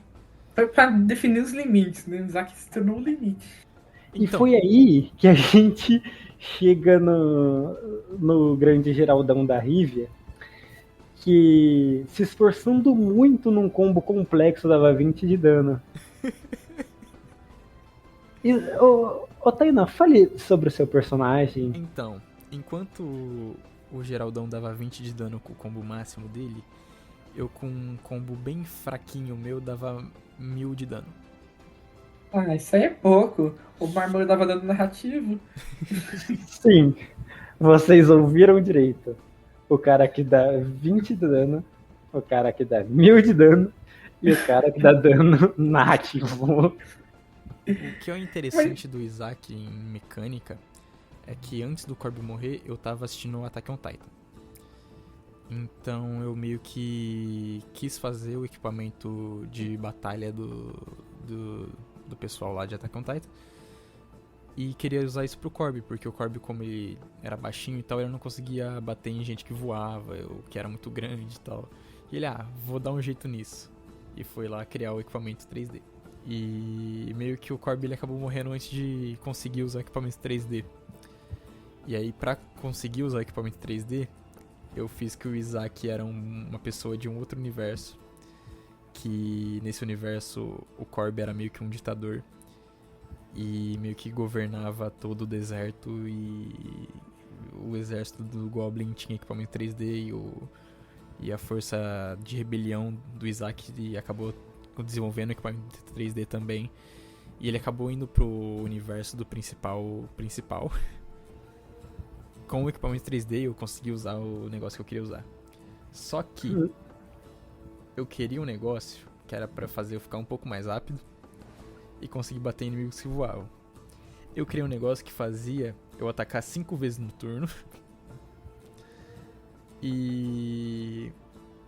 Foi pra definir os limites, né? O Isaac se tornou o limite. E Então, foi aí que a gente chega no grande Geraldão da Rivia, que se esforçando muito num combo complexo dava 20 de dano. E, Tainá, fale sobre o seu personagem. Então, enquanto o Geraldão dava 20 de dano com o combo máximo dele, eu com um combo bem fraquinho meu dava 1000 de dano. Ah, isso aí é pouco. O Marmor dava dano narrativo. Sim, vocês ouviram direito. O cara que dá 20 de dano, o cara que dá 1000 de dano e o cara que dá dano nativo. O que é interessante do Isaac em mecânica é que antes do Corby morrer, eu tava assistindo o Attack on Titan. Então eu meio que quis fazer o equipamento de batalha do pessoal lá de Attack on Titan. E queria usar isso pro Corby, porque o Corby, como ele era baixinho e tal, ele não conseguia bater em gente que voava, ou que era muito grande e tal. E ele, vou dar um jeito nisso. E foi lá criar o equipamento 3D. E meio que o Corby ele acabou morrendo antes de conseguir usar o equipamento 3D. E aí, pra conseguir usar o equipamento 3D, eu fiz que o Isaac era uma pessoa de um outro universo. Que nesse universo o Corby era meio que um ditador. E meio que governava todo o deserto. E o exército do Goblin tinha equipamento 3D. E a força de rebelião do Isaac acabou desenvolvendo o equipamento 3D também. E ele acabou indo pro universo do principal. Com o equipamento 3D eu consegui usar o negócio que eu queria usar. Só que eu queria um negócio que era pra fazer eu ficar um pouco mais rápido e conseguir bater inimigos que voavam. eu criei um negócio que fazia eu atacar 5 vezes no turno. E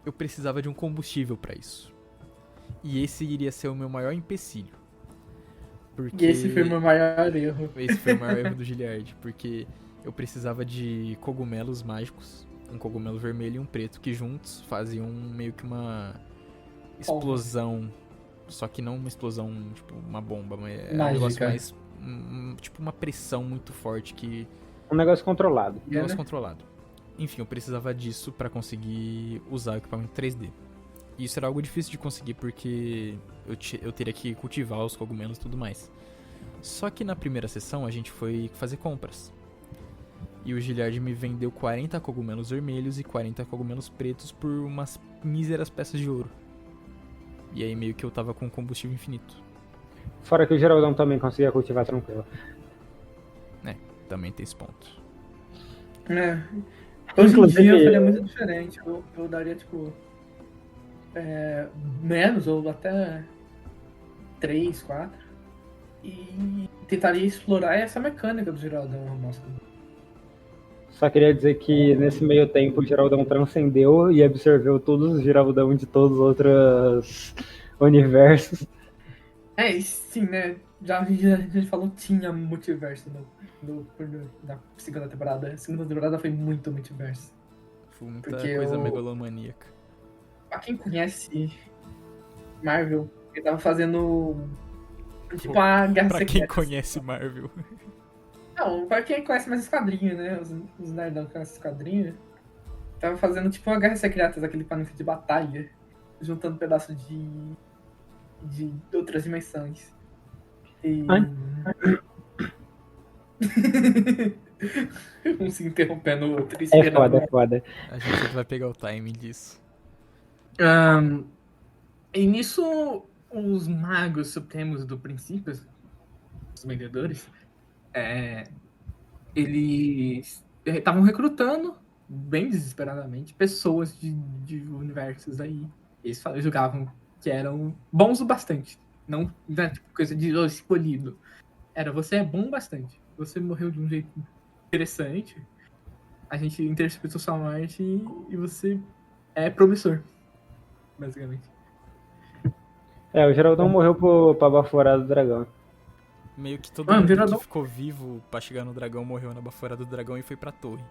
eu precisava de um combustível pra isso. E esse iria ser o meu maior empecilho. Porque E esse foi o meu maior erro. esse foi o maior erro do Giliard, porque eu precisava de cogumelos mágicos, um cogumelo vermelho e um preto, que juntos faziam meio que uma explosão, só que não uma explosão, tipo, uma bomba, mas é um negócio mais, tipo, uma pressão muito forte que... Um negócio controlado. Um negócio controlado. Enfim, eu precisava disso pra conseguir usar o equipamento 3D. E isso era algo difícil de conseguir porque eu teria que cultivar os cogumelos e tudo mais. Só que na primeira sessão a gente foi fazer compras. E o Giliard me vendeu 40 cogumelos vermelhos e 40 cogumelos pretos por umas míseras peças de ouro. E aí meio que eu tava com combustível infinito. Fora que o Geraldão também conseguia cultivar tranquilo. Também tem esse ponto. Hoje em Inclusive, dia eu faria muito diferente. Eu daria, tipo, menos, ou até 3, 4. E tentaria explorar essa mecânica do Geraldão Ramos. Só queria dizer que nesse meio tempo o Geraldão transcendeu e absorveu todos os Geraldão de todos os outros universos. E sim, né? Já a gente falou tinha multiverso na segunda temporada. A segunda temporada foi muito multiverso. Foi muita Porque coisa megalomaníaca. Pra quem conhece Marvel, ele tava fazendo tipo a Guerra Pra quem Secreta. conhece Marvel. Não, pra quem conhece mais os quadrinhos, né? Os nerdão que conhecem os quadrinhos. Tava fazendo tipo uma Guerra Secreta, aquele planeta de batalha. Juntando pedaços de outras dimensões. E... um se interrompendo o outro. É foda. A gente vai pegar o timing disso. E nisso, os magos supremos do princípio, os vendedores, eles estavam recrutando, bem desesperadamente, pessoas de universos aí. Eles julgavam que eram bons o bastante. Não era tipo coisa de escolhido. Era, você é bom o bastante. Você morreu de um jeito interessante. A gente interpretou sua morte e você é promissor. Basicamente. O Geraldão morreu pra baforar do dragão. Meio que todo mundo que ficou vivo pra chegar no dragão morreu na baforada do dragão e foi pra torre.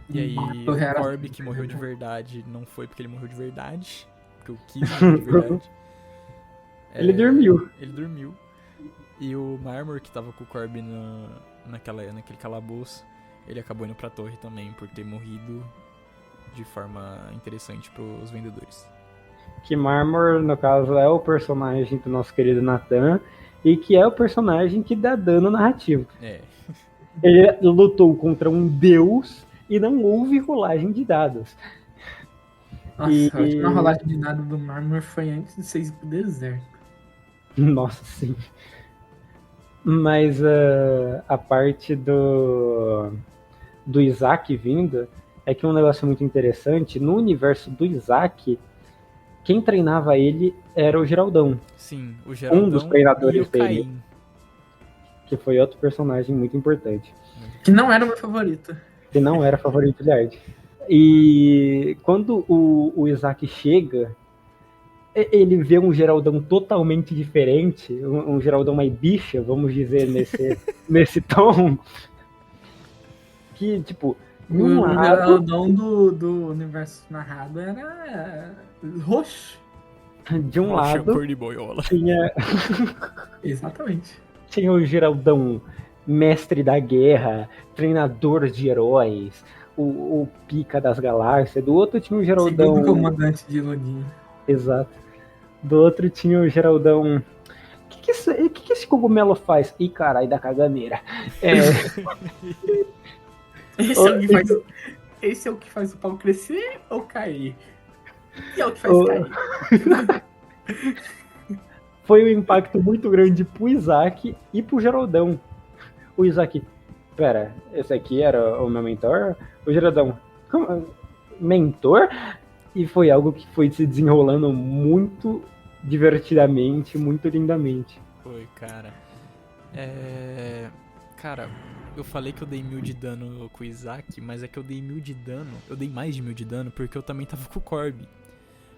E aí o Corby, que morreu de verdade, não foi porque ele morreu de verdade. Porque eu quis morrer de verdade. Ele dormiu. Ele dormiu. E o Marmor, que tava com o Corby naquele calabouço, ele acabou indo pra torre também, por ter morrido de forma interessante pros vendedores. Que Marmor, no caso, é o personagem do nosso querido Nathan, e que é o personagem que dá dano narrativo. Ele lutou contra um deus e não houve rolagem de dados. Nossa, a última rolagem de dados do Marmor foi antes de vocês ir pro deserto. Nossa, sim. Mas a parte do Isaac vindo é que um negócio muito interessante, no universo do Isaac, quem treinava ele era o Geraldão. Sim, o Geraldão um dos treinadores e o dele. Caim. Que foi outro personagem muito importante. Que não era o meu favorito. Que não era favorito de arte. E quando o Isaac chega, ele vê um Geraldão totalmente diferente, um Geraldão mais bicha, vamos dizer, nesse tom. Que, tipo, O Geraldão do universo narrado era roxo. De um lado, tinha... Exatamente. Tinha o Geraldão mestre da guerra, treinador de heróis, o pica das galáxias. Do outro tinha o Geraldão... Segundo comandante de Login. Exato. Do outro tinha o Geraldão... O que esse cogumelo faz? Ih, caralho, da caganeira. Esse é o que faz o pau crescer ou cair? E é o que faz cair. Foi um impacto muito grande pro Isaac e pro Geraldão. O Isaac, pera, esse aqui era o meu mentor? O Geraldão, como? Mentor? E foi algo que foi se desenrolando muito divertidamente, muito lindamente. Foi, cara. Cara, eu falei que eu dei 1000 de dano com o Isaac, mas é que eu dei 1000 de dano. Eu dei mais de 1000 de dano porque eu também tava com o Corby.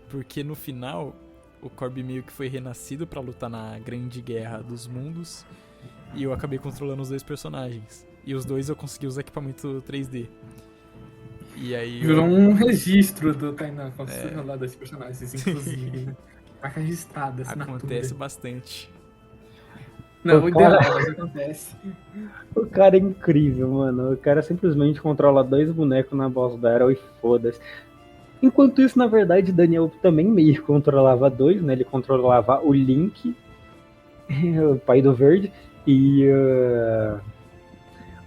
Porque no final, o Corby meio que foi renascido pra lutar na Grande Guerra dos Mundos. E eu acabei controlando os dois personagens. E os dois eu consegui os equipamentos 3D. E aí. Virou um registro do Tainan quando você rolar dois personagens, inclusive. Né? Marca registrada, assinatura. Acontece bastante. Não, O o ideal, cara- mas acontece. O cara é incrível, mano. O cara simplesmente controla 2 bonecos na boss battle e foda-se. Enquanto isso, na verdade, Daniel também meio que controlava 2, né? Ele controlava o Link, o pai do verde, e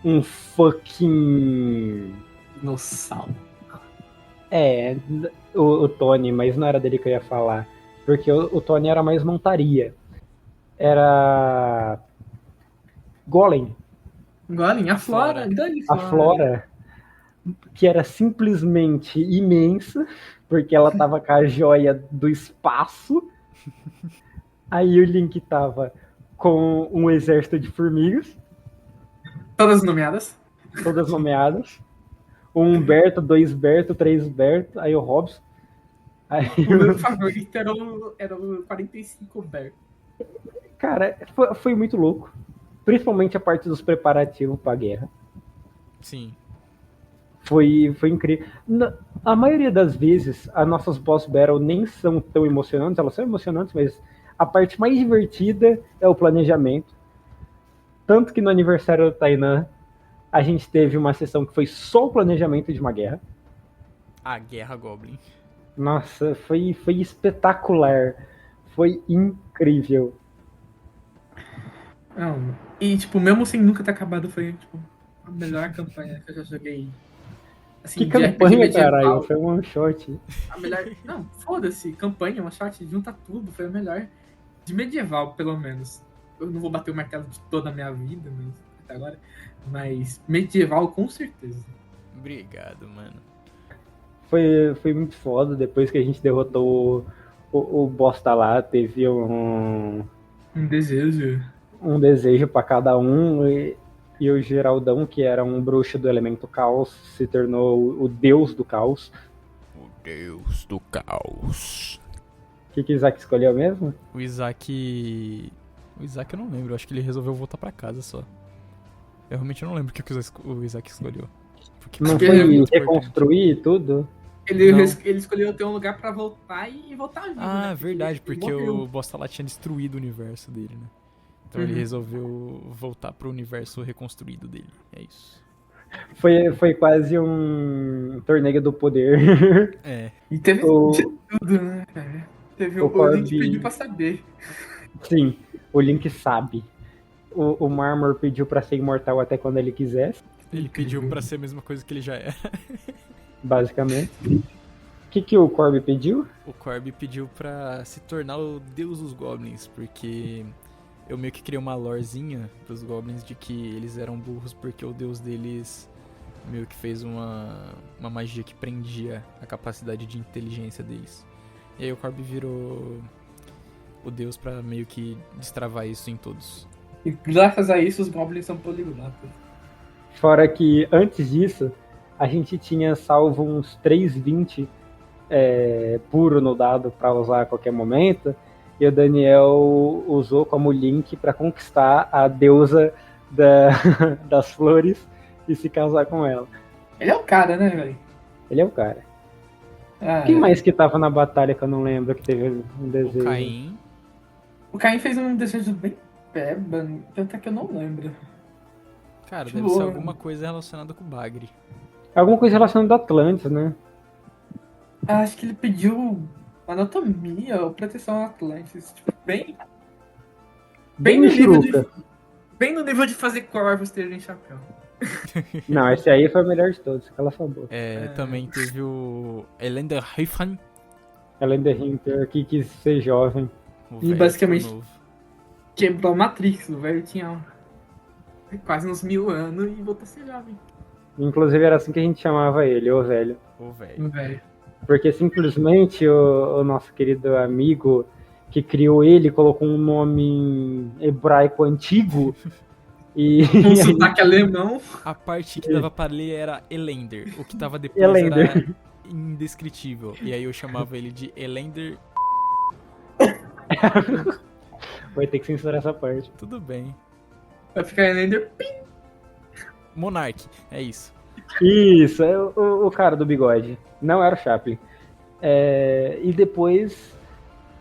um fucking... Dinossauro. É, o Tony, mas não era dele que eu ia falar. Porque o Tony era mais montaria. Era... Golem. Golem, a Flora. Flora. Dane A Flora, que era simplesmente imensa, porque ela tava com a joia do espaço. Aí o Link tava com um exército de formigas, Todas nomeadas. todas nomeadas. Um Berto, 2 Berto, 3 Berto, aí o Robson. Aí, O meu favorito era o 45 Bear. cara, foi muito louco. Principalmente a parte dos preparativos pra guerra. Sim. Foi incrível. A maioria das vezes, as nossas boss battle nem são tão emocionantes, elas são emocionantes, mas a parte mais divertida é o planejamento. Tanto que no aniversário do Tainan, a gente teve uma sessão que foi só o planejamento de uma guerra. A Guerra Goblin. Nossa, foi espetacular. Foi incrível. Não, e, tipo, mesmo sem nunca ter acabado, foi, tipo, a melhor campanha que eu já joguei. Assim, Que de RPG campanha, medieval. caralho. Foi um one shot. A melhor. Não, foda-se, campanha, uma shot, junta tudo, foi a melhor. De medieval, pelo menos. Eu não vou bater o martelo de toda a minha vida, mas até agora. Mas medieval, com certeza. Obrigado, mano. Foi muito foda. Depois que a gente derrotou o bosta lá, teve Um um desejo pra cada um. E o Geraldão, que era um bruxo do elemento caos, se tornou o deus do caos. O Deus do Caos. O que o Isaac escolheu mesmo? O Isaac eu não lembro, eu acho que ele resolveu voltar pra casa só. Eu realmente não lembro o que o Isaac escolheu. Porque Não Acho que foi ele é muito importante. reconstruir tudo? Ele, Não. ele escolheu ter um lugar pra voltar e voltar vivo. Ah, né? verdade, ele porque morreu. o Bosta lá tinha destruído o universo dele, né? Então ele resolveu voltar pro universo reconstruído dele. É isso. Foi quase um torneio do poder. É. E teve O- de tudo, né, cara? Teve o o Link Corby- pediu pra saber. Sim, o Link sabe. O Marmor pediu pra ser imortal até quando ele quisesse, Ele pediu pra ser a mesma coisa que ele já era. basicamente. O que o Corby pediu? O Corby pediu pra se tornar o deus dos goblins, porque eu meio que criei uma lorezinha pros goblins de que eles eram burros porque o deus deles meio que fez uma magia que prendia a capacidade de inteligência deles. E aí o Corby virou o deus pra meio que destravar isso em todos. E graças a isso os goblins são poliglotas. Fora que antes disso, a gente tinha salvo uns 320 puro no dado pra usar a qualquer momento. E o Daniel usou como link pra conquistar a deusa das flores e se casar com ela. Ele é o cara, né, velho? Ele é o cara. Ah, Quem mais que tava na batalha que eu não lembro que teve um O desejo? Caim, O Caim fez um desejo bem peba, tanto é que eu não lembro. cara, Tipo, deve ser alguma coisa relacionada com o Bagre. Alguma coisa relacionada a Atlantis, né? Acho que ele pediu anatomia ou proteção a Atlantis. Tipo, bem Bem no nível de, churuca. bem no nível de fazer corvos terem chapéu. Não, esse aí foi o melhor de todos. Cala sua boca. Também teve o Elender Riefan, Além da Hinter, que quis ser jovem. o E velho basicamente- ficou novo. Quebrou a Matrix, o velho tinha quase uns 1000 anos e voltou a ser jovem. Inclusive era assim que a gente chamava ele, o velho. O velho. Velho. Porque simplesmente o nosso querido amigo que criou ele, colocou um nome em hebraico antigo. E Um sotaque alemão. A parte que dava pra ler era Elender. O que tava depois Elender. era indescritível. E aí eu chamava ele de Elender. Vai ter que censurar essa parte. Tudo bem. Vai ficar Elender. Monark, é isso. Isso, é o cara do bigode. Não era o Chaplin. E depois,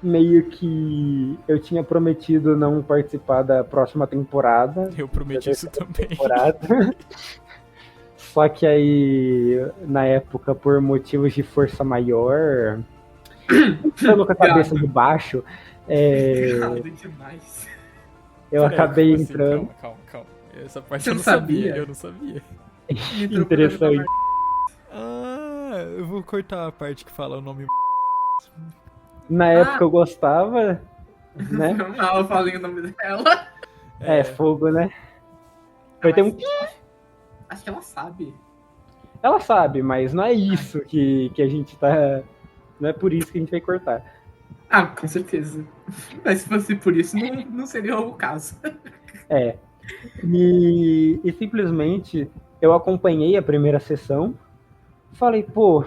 meio que eu tinha prometido não participar da próxima temporada. Eu prometi isso também. Só que aí, na época, por motivos de força maior, entrando com a cabeça de baixo, Errado demais. eu Peraí, acabei como assim? entrando. Calma. Essa parte Você eu não não sabia. sabia? Eu não sabia. Interessante. Eu vou cortar a parte que fala o nome. Na época eu gostava, né? Não, eu falei o nome dela. Fogo, né? Vai ter um. Acho que ela sabe. Ela sabe, mas não é isso que a gente tá. Não é por isso que a gente vai cortar. Ah, com certeza. Mas se fosse por isso, não seria o caso. E simplesmente eu acompanhei a primeira sessão, falei, pô,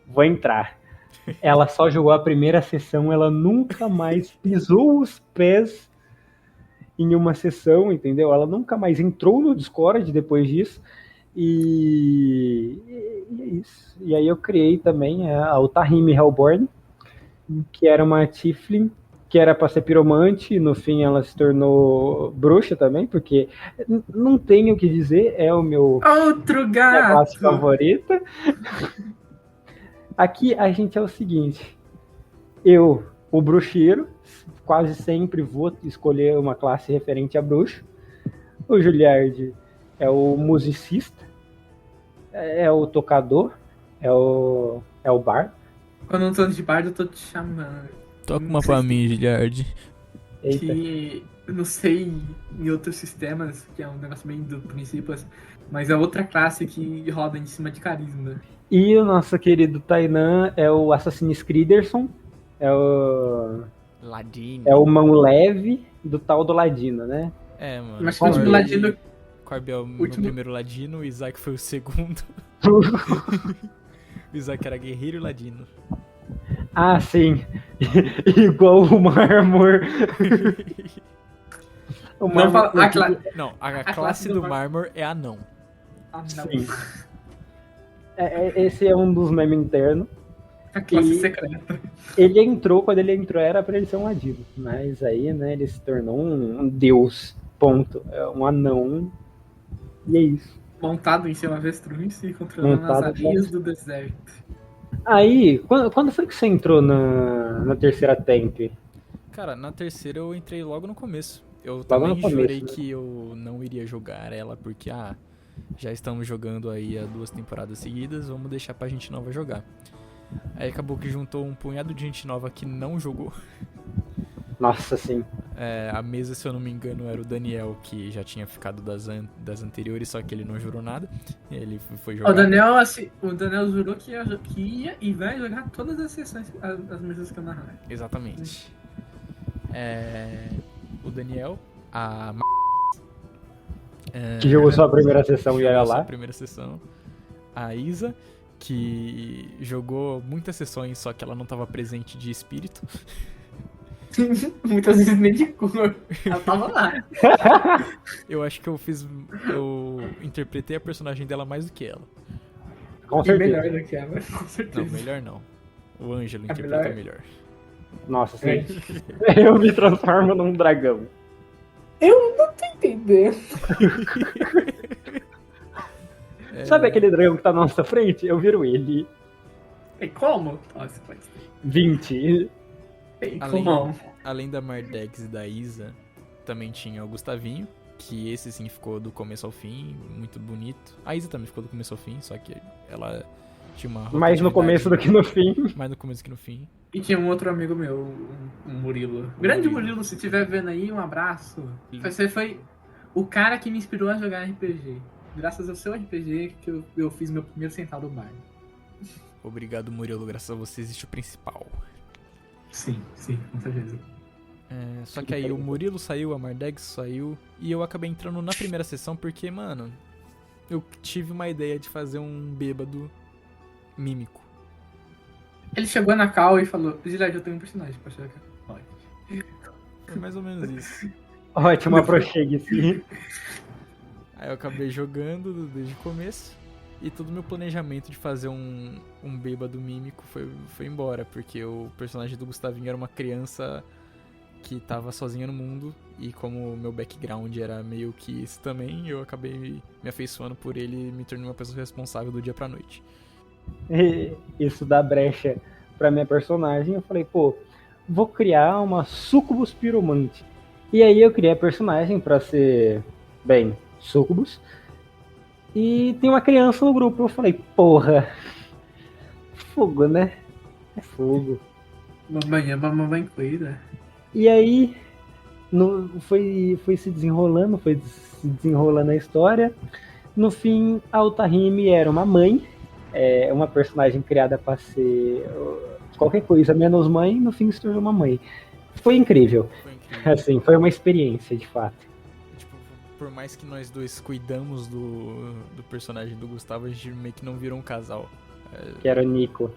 vou entrar. Ela só jogou a primeira sessão, ela nunca mais pisou os pés em uma sessão, entendeu? Ela nunca mais entrou no Discord depois disso. E é isso. E aí eu criei também a Utahime Hellborn, que era uma Tiflin, que era pra ser piromante, e no fim ela se tornou bruxa também, porque não tenho o que dizer, é o meu Outro minha classe gato! favorita. Aqui a gente é o seguinte, eu, o bruxeiro, quase sempre vou escolher uma classe referente a bruxo. O Juliard é o musicista, é o tocador, é o bar. Quando eu não tô de bardo, eu tô te chamando. Toca uma pra mim, Giliard. Eita. Que eu não sei em outros sistemas, que é um negócio bem do princípio, mas é outra classe que roda em cima de carisma. E o nosso querido Tainan é o Assassin's Creederson, é Ladino. o mão leve do tal do Ladino, né? Mano. Mas que o último ladino. Corby é o Último- primeiro ladino, o Isaac foi o segundo. O Isaac era guerreiro e ladino. Ah, sim. Igual o mármor. O Não fala. Não, a classe classe do do Mar- mármor é anão. Ah, não. Sim. Esse é um dos memes internos. A classe E- secreta. Ele entrou, quando ele entrou era pra ele ser um ladino. Mas aí, né, ele se tornou um deus. Ponto. É um anão. E é isso. Montado em seu avestruz e controlando Montado as areias do deserto. Aí, quando foi que você entrou na terceira temp? Cara, na terceira eu entrei logo no começo. Eu Logo também no começo, jurei né? que eu não iria jogar ela, porque, já estamos jogando aí há 2 temporadas seguidas, vamos deixar pra gente nova jogar. Aí acabou que juntou um punhado de gente nova que não jogou. Nossa, sim. A mesa, se eu não me engano, era o Daniel, que já tinha ficado das anteriores, só que ele não jurou nada. E ele foi jogar. O Daniel jurou que ia e vai jogar todas as sessões, as mesas que eu narrar. Exatamente. O Daniel, a Que jogou sua primeira sessão e olha jogou sua lá. primeira sessão. A Isa, que jogou muitas sessões, só que ela não estava presente de espírito. Muitas vezes nem de cor. Ela tava lá. Eu acho que eu interpretei a personagem dela mais do que ela. Com E certeza. melhor do que ela, com certeza. Não, melhor não. O Ângelo É interpreta melhor? melhor. Nossa, sim. Eu me transformo num dragão. Eu não tô entendendo. Sabe aquele dragão que tá na nossa frente? Eu viro ele. E como? Nossa, pode ser. 20. E Além- como? Além da Mardex e da Isa, também tinha o Gustavinho, que esse sim ficou do começo ao fim, muito bonito. A Isa também ficou do começo ao fim, só que ela tinha uma Mais no começo do que no fim. mais no começo que no fim. E tinha um outro amigo meu, um Murilo. Grande Murilo, se estiver vendo aí, um abraço. Você foi o cara que me inspirou a jogar RPG. Graças ao seu RPG que eu fiz meu primeiro centavo no bar. Obrigado, Murilo, graças a você existe o principal. Sim, com certeza. Só que aí o Murilo saiu, a Mardex saiu, e eu acabei entrando na primeira sessão porque, mano, eu tive uma ideia de fazer um bêbado mímico. Ele chegou na Cal e falou, Gilad, eu tenho um personagem pra chegar. Foi mais ou menos isso. Ótimo, aproxegue, sim. Aí eu acabei jogando desde o começo, e todo o meu planejamento de fazer um bêbado mímico foi embora, porque o personagem do Gustavinho era uma criança que tava sozinha no mundo, e como o meu background era meio que isso também, eu acabei me afeiçoando por ele e me tornei uma pessoa responsável do dia pra noite. E isso dá brecha pra minha personagem. Eu falei, pô, vou criar uma sucubus piromante. E aí eu criei a personagem pra ser, bem, sucubus. E tem uma criança no grupo. Eu falei, porra, fogo, né? É fogo. Mamãe cuida. E aí foi se desenrolando a história. No fim, a Altahime era uma mãe, uma personagem criada para ser qualquer coisa menos mãe, no fim se tornou uma mãe. Foi incrível. Assim, foi uma experiência, de fato. Tipo, por mais que nós dois cuidamos do personagem do Gustavo, a gente meio que não virou um casal. Que era o Nico.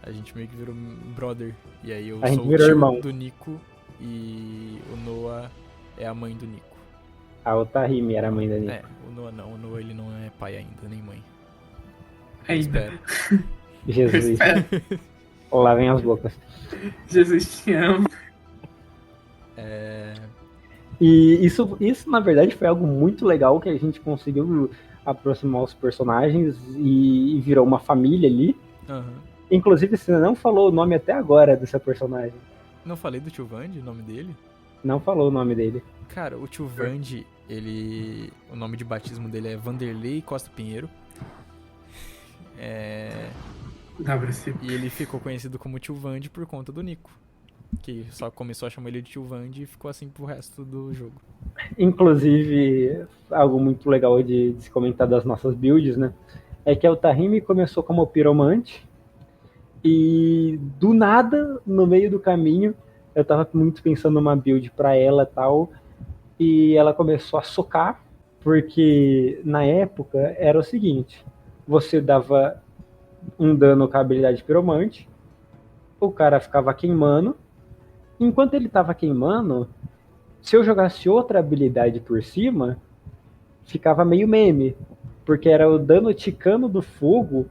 A gente meio que virou brother. E aí eu A gente sou o virou tio irmão. do Nico e o Noah é a mãe do Nico. A Altahime era a mãe da Nico. O Noah não. O Noah ele não é pai ainda, nem mãe. Ainda. Espero. Jesus. Lá vem as bocas. Jesus te ama. E isso, na verdade, foi algo muito legal que a gente conseguiu aproximar os personagens e virou uma família ali. Uhum. Inclusive, você não falou o nome até agora dessa personagem. Não falei do tio Vande, o nome dele? Não falou o nome dele. Cara, o tio Vande, o nome de batismo dele é Vanderlei Costa Pinheiro. E ele ficou conhecido como tio Vande por conta do Nico, que só começou a chamar ele de tio Vande e ficou assim pro resto do jogo. Inclusive, algo muito legal de se comentar das nossas builds, né? É que a Altahime começou como piromante e do nada, no meio do caminho, eu tava muito pensando numa build pra ela e tal, e ela começou a socar, porque na época era o seguinte, você dava um dano com a habilidade piromante, o cara ficava queimando, enquanto ele tava queimando, se eu jogasse outra habilidade por cima, ficava meio meme, porque era o dano ticano do fogo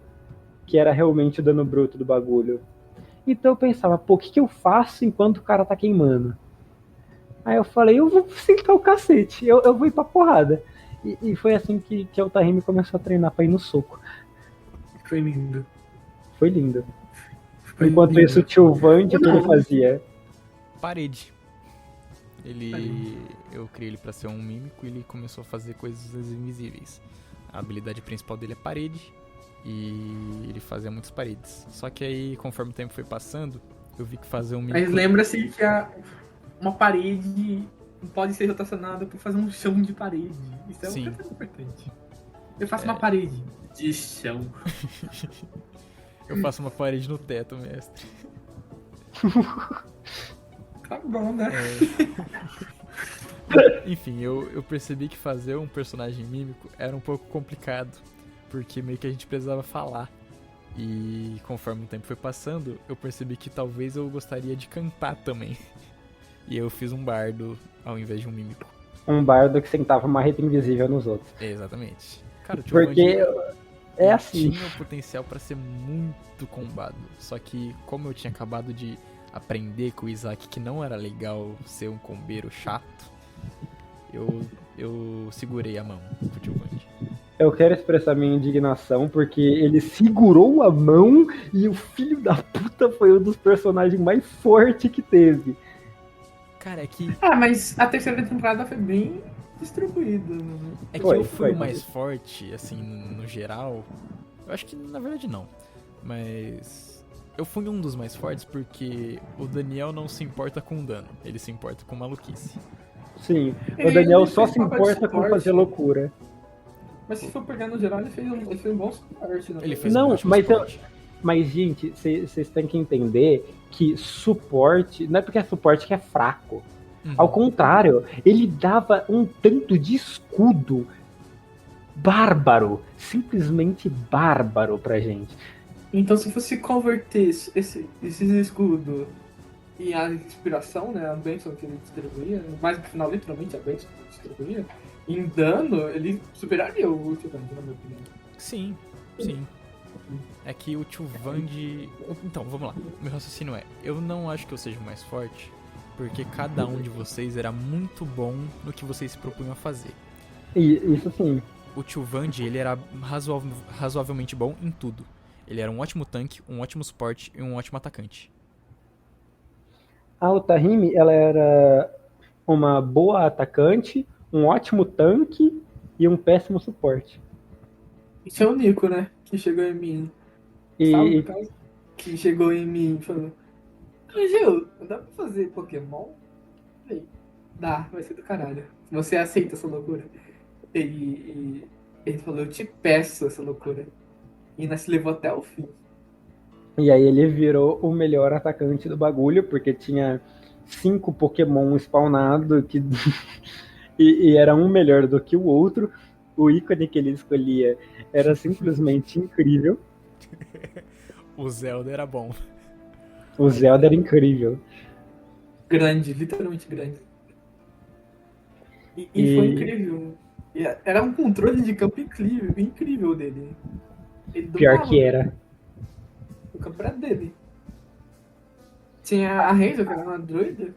que era realmente o dano bruto do bagulho. Então eu pensava, pô, o que eu faço enquanto o cara tá queimando? Aí eu falei, eu vou sentar o cacete, eu vou ir pra porrada. E foi assim que a Altahime começou a treinar pra ir no soco. Foi lindo. Foi lindo. Enquanto isso, o tio Vande, o que ele fazia? Parede. Eu criei ele pra ser um mímico e ele começou a fazer coisas invisíveis. A habilidade principal dele é parede e ele fazia muitas paredes. Só que aí, conforme o tempo foi passando, eu vi que fazer um mímico... Mas lembra-se que uma parede pode ser rotacionada por fazer um chão de parede. Isso é uma coisa importante. Eu faço uma parede de chão. Eu faço uma parede no teto, mestre. Tá bom, né? Enfim, eu percebi que fazer um personagem mímico era um pouco complicado, porque meio que a gente precisava falar. E conforme o tempo foi passando, eu percebi que talvez eu gostaria de cantar também. E eu fiz um bardo ao invés de um mímico. Um bardo que sentava marreta invisível nos outros. Exatamente. Cara, o tio Porque é assim. Tinha o potencial pra ser muito combado. Só que como eu tinha acabado de aprender com o Isaac que não era legal ser um combeiro chato, eu segurei a mão pro tio Vande. Eu quero expressar minha indignação porque ele segurou a mão e o filho da puta foi um dos personagens mais fortes que teve. Cara, é que... mas a terceira temporada foi bem distribuída. É que eu fui o mais forte, assim, no geral. Eu acho que, na verdade, não. Mas eu fui um dos mais fortes porque o Daniel não se importa com dano. Ele se importa com maluquice. Sim, o Daniel só se importa com fazer loucura. Mas se for pegar no geral, ele fez um bom suporte. Ele fez um ótimo suporte. Mas, gente, vocês têm que entender que suporte, não é porque é suporte que é fraco. Ao contrário, ele dava um tanto de escudo bárbaro, simplesmente bárbaro pra gente. Então, se fosse converter esses escudos e a inspiração, né, a bênção que ele distribuía, mais no final, literalmente, a bênção que ele distribuía, em dano, ele superaria o Tio na minha opinião. Sim. É que o Tio Vand... Então, vamos lá. Meu raciocínio é, eu não acho que eu seja o mais forte, porque cada um de vocês era muito bom no que vocês se propunham a fazer. E isso sim. O Tio Vand, ele era razoavelmente bom em tudo. Ele era um ótimo tanque, um ótimo suporte e um ótimo atacante. A Otahime, ela era uma boa atacante, um ótimo tanque e um péssimo suporte. Isso é o Nico, né? Que chegou em mim. Sabe, no caso? Que chegou em mim e falou: Gil, dá pra fazer Pokémon? Falei, dá, vai ser do caralho. Você aceita essa loucura? Ele falou: eu te peço essa loucura. E ainda se levou até o fim. E aí ele virou o melhor atacante do bagulho, porque tinha 5 Pokémon spawnados que... e era um melhor do que o outro. O ícone que ele escolhia era simplesmente incrível. O Zelda era bom. O Zelda era incrível. Grande, literalmente grande. E foi incrível. Era um controle de campo incrível dele. Ele Pior que era. O campo era dele. Tinha a Hazel, que era uma druida.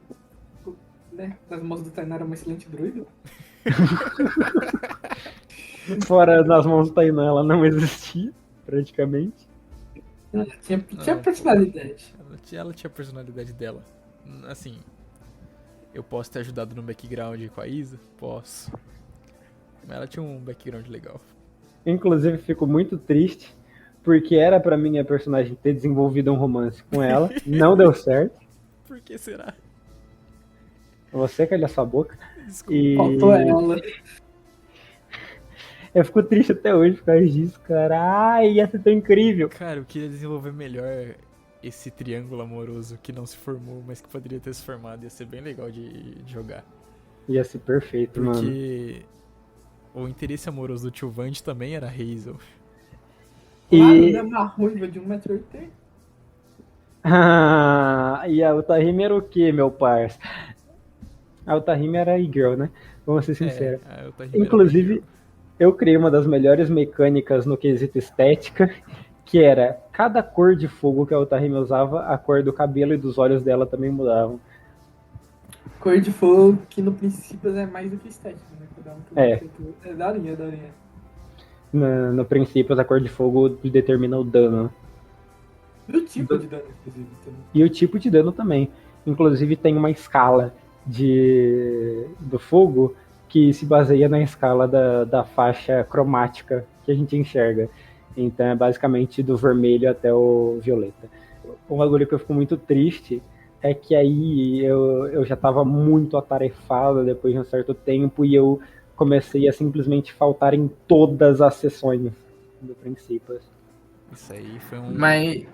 Né? Nas mãos do Tainá era uma excelente druida. Fora nas mãos do Tainá, ela não existia, praticamente. Ela tinha personalidade. Ela tinha a personalidade dela. Assim, eu posso ter ajudado no background com a Isa? Posso. Mas ela tinha um background legal. Inclusive, fico muito triste, porque era pra minha personagem ter desenvolvido um romance com ela. Não deu certo. Por que será? Você calha sua boca. Desculpa. Faltou ela. Eu fico triste até hoje por causa disso, cara. Ai, ia ser tão incrível. Cara, eu queria desenvolver melhor esse triângulo amoroso que não se formou, mas que poderia ter se formado. Ia ser bem legal de jogar. Ia ser perfeito, mano. Porque o interesse amoroso do Tio Vand também era Hazel. Claro, né? Uma ruiva de 1,80 m. Ah, e a Otahime era o que, meu parça? A Otahime era e-girl, né? Vamos ser sinceros. Inclusive, eu criei uma das melhores mecânicas no quesito estética, que era cada cor de fogo que a Otahime usava, a cor do cabelo e dos olhos dela também mudavam. Cor de fogo, que no princípio é mais do que estética, né? É daorinha. No princípio, a cor de fogo determina o dano. E o tipo de dano, inclusive. Também. E o tipo de dano também. Inclusive, tem uma escala do fogo que se baseia na escala da faixa cromática que a gente enxerga. Então, é basicamente do vermelho até o violeta. Um bagulho que eu fico muito triste é que aí eu já estava muito atarefado depois de um certo tempo e eu comecei a simplesmente faltar em todas as sessões do princípio. Isso aí foi um... Mas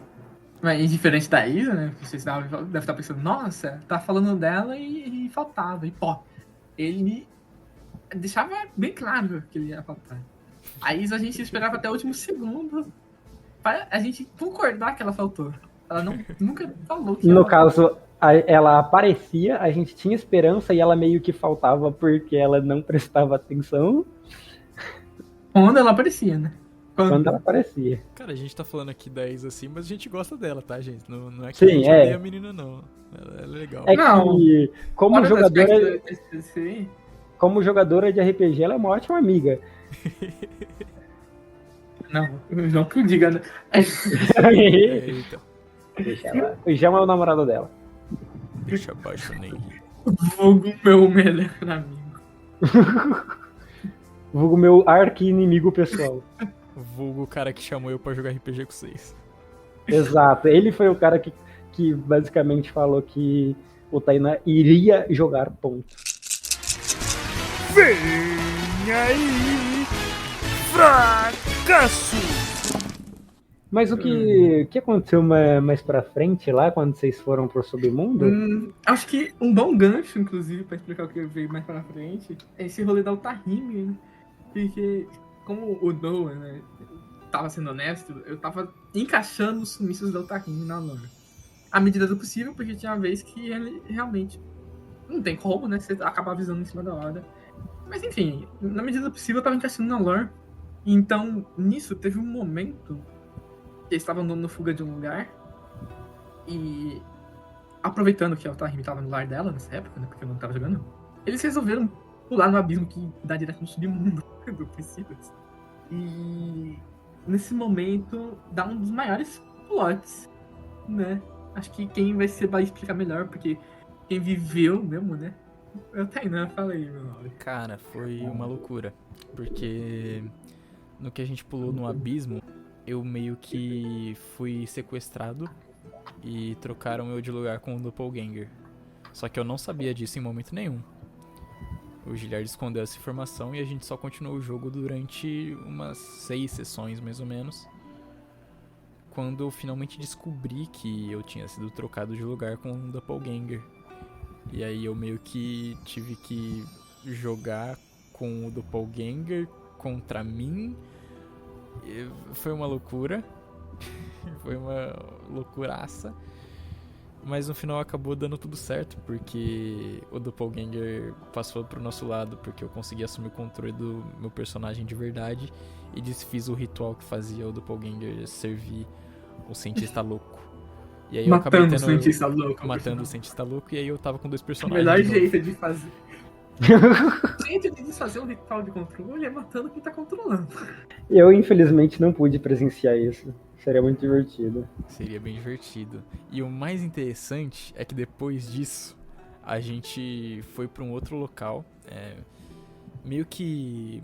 diferente da Isa, né? Vocês devem estar pensando, nossa, tá falando dela e faltava. E pô, ele deixava bem claro que ele ia faltar. A Isa a gente esperava até o último segundo para a gente concordar que ela faltou. Ela nunca falou que No caso, ela aparecia, a gente tinha esperança e ela meio que faltava porque ela não prestava atenção. Quando ela aparecia, né? Quando ela aparecia. Cara, a gente tá falando aqui da Isa assim, mas a gente gosta dela, tá, gente? Não é que Sim, a gente odeia a menina, não. Ela é legal. É que, como jogadora de RPG, ela é uma ótima amiga. Não que eu diga, né? Eita. Deixa ela. O João é o namorado dela. Deixa abaixo, nem. Vulgo meu melhor amigo. Vulgo meu arqui-inimigo pessoal. Vulgo o cara que chamou eu pra jogar RPG com vocês. Exato. Ele foi o cara que basicamente falou que o Tainá iria jogar ponto. Vem aí, fracasso! Mas o que aconteceu mais pra frente lá, quando vocês foram pro submundo? Acho que um bom gancho, inclusive, pra explicar o que veio mais pra frente, é esse rolê da Altahime, né? Porque, como o Noah, né, tava sendo honesto, eu tava encaixando os sumiços da Altahime na lore. À medida do possível, porque tinha uma vez que ele realmente não tem como, né? Você acaba avisando em cima da hora. Mas enfim, na medida do possível eu tava encaixando na lore. Então, nisso, teve um momento que eles estavam dando fuga de um lugar e aproveitando que a Altahime tava no lar dela nessa época, né? Porque eu não tava jogando, eles resolveram pular no abismo que dá direto no submundo do Priscilas. E nesse momento dá um dos maiores plots, né? Acho que quem vai explicar melhor, porque quem viveu mesmo, né? Eu Tainan, fala aí, meu nome. Cara, foi uma loucura. Porque no que a gente pulou no abismo, eu meio que fui sequestrado e trocaram eu de lugar com o Doppelganger. Só que eu não sabia disso em momento nenhum. O Giliard escondeu essa informação e a gente só continuou o jogo durante umas 6 sessões, mais ou menos. Quando eu finalmente descobri que eu tinha sido trocado de lugar com o Doppelganger. E aí eu meio que tive que jogar com o Doppelganger contra mim. E foi uma loucura. Foi uma loucuraça. Mas no final acabou dando tudo certo, porque o Doppelganger passou pro nosso lado, porque eu consegui assumir o controle do meu personagem de verdade e desfiz o ritual que fazia o Doppelganger servir o cientista louco. E aí eu acabei Matando o cientista louco. matando o cientista louco, e aí eu tava com 2 O personagens melhor de novo. jeito de fazer. O jeito de desfazer um ritual de controle é matando quem tá controlando. Eu, infelizmente, não pude presenciar isso. Seria muito divertido. Seria bem divertido. E o mais interessante é que depois disso, a gente foi pra um outro local. Meio que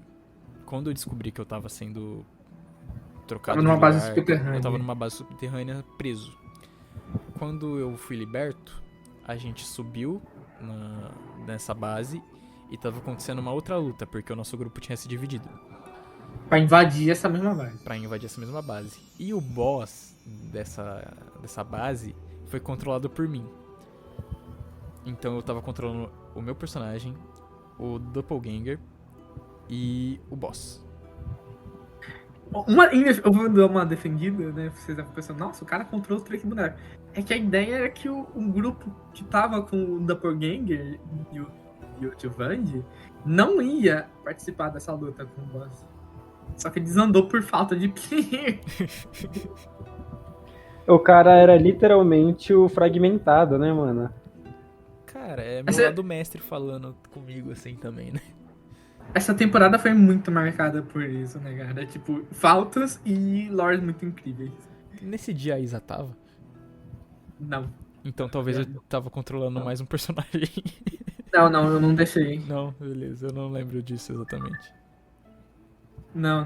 quando eu descobri que eu tava sendo trocado Tava numa de base lugar, subterrânea. eu tava numa base subterrânea preso. Quando eu fui liberto, a gente subiu nessa base e tava acontecendo uma outra luta, porque o nosso grupo tinha se dividido Pra invadir essa mesma base. pra invadir essa mesma base. E o boss dessa base foi controlado por mim. Então eu tava controlando o meu personagem, o Doppelganger e o boss. Eu vou dar uma defendida, né? Vocês devem pensar, nossa, o cara controla os 3 bonecos. É que a ideia era que um grupo que tava com o Doppelganger e o Giovanni não ia participar dessa luta com o boss. Só que desandou por falta de player. O cara era literalmente o fragmentado, né, mano? Cara, é meu Essa- lado mestre falando comigo assim também, né? Essa temporada foi muito marcada por isso, né, cara? Tipo, faltas e lores muito incríveis. Nesse dia a Isa tava. Não. Então talvez eu tava controlando mais um personagem. Não, eu não deixei. Não, beleza, eu não lembro disso exatamente. Não.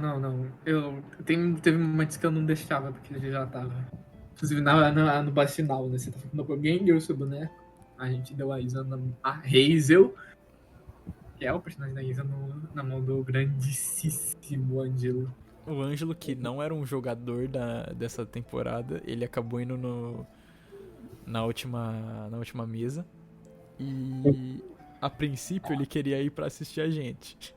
Teve momentos que eu não deixava, porque ele já tava. Inclusive no base final, né? Você tá falando com o Ganger, o seu boneco. A gente deu a Isa a Hazel, que é o personagem da Isa, na mão do grandíssimo Ângelo. O Ângelo, que não era um jogador dessa temporada, ele acabou indo na última mesa. E a princípio ele queria ir pra assistir a gente.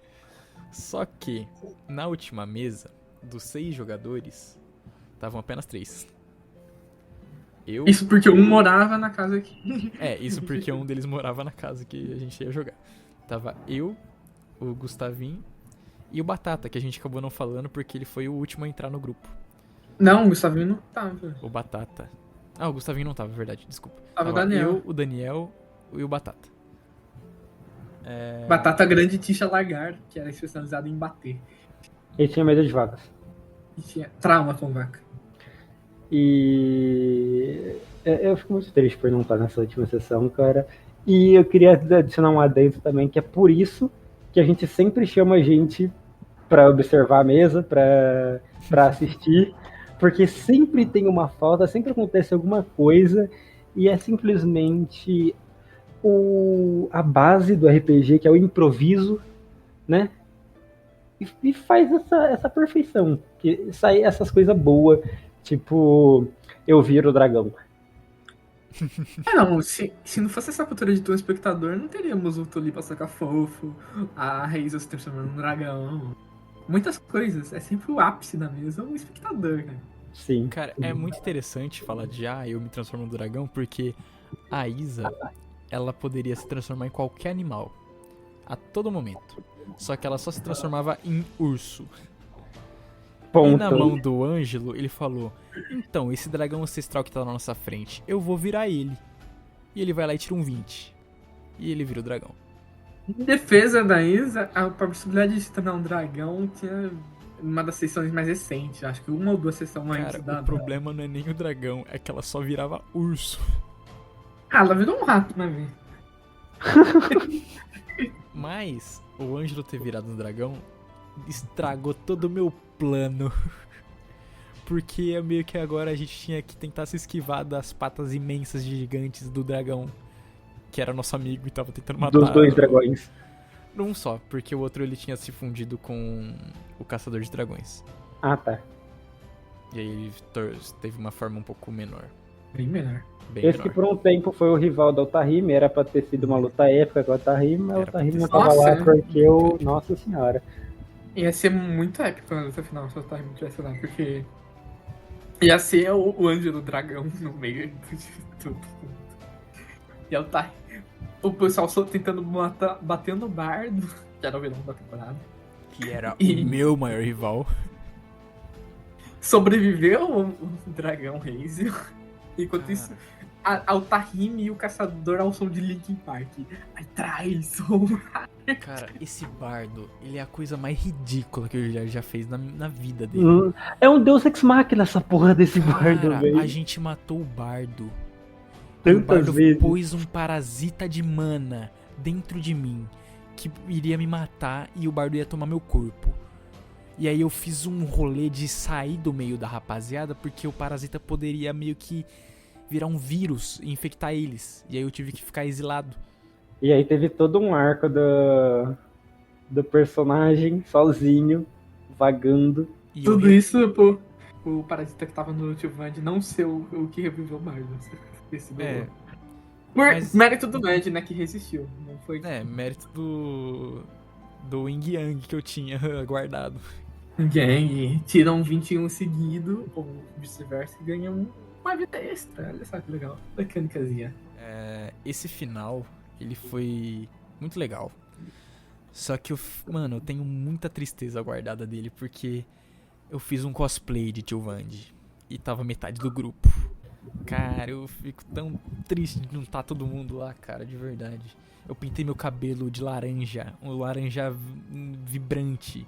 Só que na última mesa, dos 6 jogadores, estavam apenas 3. Isso porque um morava na casa que. Isso porque um deles morava na casa que a gente ia jogar. Tava eu, o Gustavinho e o Batata, que a gente acabou não falando porque ele foi o último a entrar no grupo. Não, o Gustavinho não tava. O Batata. O Gustavinho não tava, verdade, desculpa. Tava o Daniel. Eu, o Daniel e o Batata. Batata grande Tisha Lagar, que era especializado em bater. Ele tinha medo de vacas. E tinha trauma com vaca. E eu fico muito triste por não estar nessa última sessão, cara. E eu queria adicionar um adendo também, que é por isso que a gente sempre chama a gente pra observar a mesa, pra assistir, porque sempre tem uma falta, sempre acontece alguma coisa, e é simplesmente a base do RPG, que é o improviso, né? E faz essa perfeição, que sai essas coisas boas, Tipo, eu viro o dragão. Não, se não fosse essa cultura de telespectador, não teríamos o Tulipa Saca Fofo, a Raíza se transformando num dragão. Muitas coisas. É sempre o ápice da mesa, o espectador, né? Sim. Cara, é muito interessante falar de eu me transformo no dragão, porque a Isa, ela poderia se transformar em qualquer animal. A todo momento. Só que ela só se transformava em urso. E na mão Ponto. do Ângelo, ele falou: então, esse dragão ancestral que tá na nossa frente, eu vou virar ele. E ele vai lá e tira um 20. E ele vira o dragão. Em defesa da Isa, a possibilidade de se tornar um dragão tinha uma das sessões mais recentes. Acho que uma ou duas sessões antes Cara, da. o problema não é nem o dragão, é que ela só virava urso. Ah, ela virou um rato, né, velho? Mas o Ângelo ter virado um dragão estragou todo o meu plano. Porque é meio que agora a gente tinha que tentar se esquivar das patas imensas e gigantes do dragão, que era nosso amigo e tava tentando matar. Dos dois dragões. Um só, porque o outro ele tinha se fundido com o caçador de dragões. Ah, tá. E aí ele teve uma forma um pouco menor. Bem melhor. Bem Esse que menor. por um tempo foi o rival do Altair, era pra ter sido uma luta épica com o Altair, mas o Era pra Altair ter não sido. tava Nossa, lá é. porque o... Nossa senhora. Ia ser muito épico na luta final se o Time tivesse lá, porque ia ser o Ângelo Dragão no meio de tudo. E ela tá. O pessoal só tentando bater no bardo, que era o vilão da temporada. Que era E- o meu maior rival. Sobreviveu o dragão Hazel. Enquanto Cara. isso, ao Tahim e o caçador ao som de Linkin Park. Ai, traição. Cara, esse bardo, ele é a coisa mais ridícula que o já fez na vida dele. É um deus ex machina essa porra desse bardo, Cara, velho. a gente matou o bardo. E o Tantas bardo vezes. pôs um parasita de mana dentro de mim que iria me matar e o bardo ia tomar meu corpo. E aí eu fiz um rolê de sair do meio da rapaziada porque o parasita poderia meio que virar um vírus e infectar eles. E aí eu tive que ficar exilado. E aí teve todo um arco do personagem sozinho, vagando. E eu Tudo isso por o parasita que tava no Tio Vand não ser o que reviveu o bardo. Esse do... É, Por mas- mérito do Vand, né, que resistiu. Não foi mérito do Yin Yang que eu tinha guardado. Gang, tiram 21 seguido, ou vice-versa, e ganham uma vida extra. Olha só que legal. Mecânicazinha. Esse final, ele foi muito legal. Só que, mano, eu tenho muita tristeza guardada dele, porque eu fiz um cosplay de Tio Vand e tava metade do grupo. Cara, eu fico tão triste de não estar todo mundo lá, cara, de verdade. Eu pintei meu cabelo de laranja, um laranja vibrante.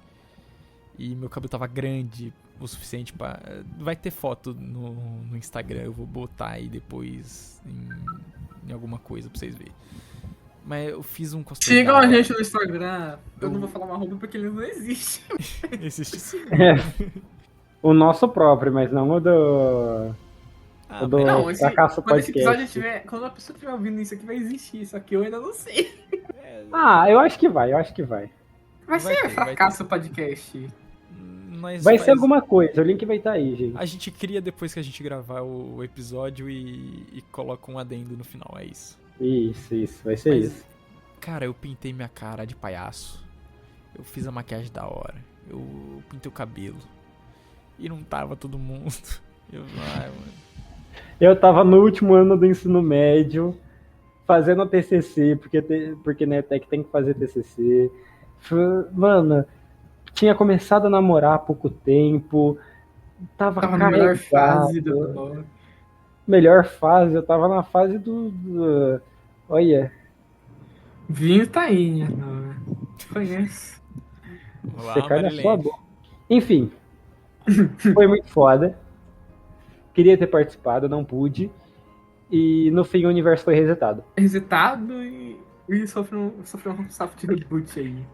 E meu cabelo tava grande o suficiente pra... Vai ter foto no Instagram, eu vou botar aí depois em alguma coisa pra vocês verem. Mas eu fiz um cosplay. Sigam da a hora. gente no Instagram. Eu não vou falar uma arroba porque ele não existe. Existe sim. O nosso próprio, mas não o do. Ah, o do mas Não, esse, Fracasso quando esse episódio Podcast. tiver. Quando a pessoa estiver ouvindo isso aqui, vai existir. Só que eu ainda não sei. Ah, eu acho que vai. Vai Vai ser ter, vai fracasso podcast. Mas Vai ser alguma coisa, o link vai estar aí, gente. A gente cria depois que a gente gravar o episódio e coloca um adendo no final, é isso. Isso, vai ser Mas, isso. cara, eu pintei minha cara de palhaço. Eu fiz a maquiagem da hora. Eu pintei o cabelo. E não tava todo mundo. Ai, mano. Eu tava no último ano do ensino médio, fazendo a TCC, porque na ETEC tem que fazer TCC. Mano, tinha começado a namorar há pouco tempo, tava Tava na melhor carregado. fase do. Melhor fase, eu tava na fase olha, Vinho tá aí, né? Não, conheço. Lá, você cai na Marilene. sua boca. Enfim, foi muito foda. Queria ter participado, não pude. E no fim o universo foi resetado. Resetado e sofreu um soft reboot aí.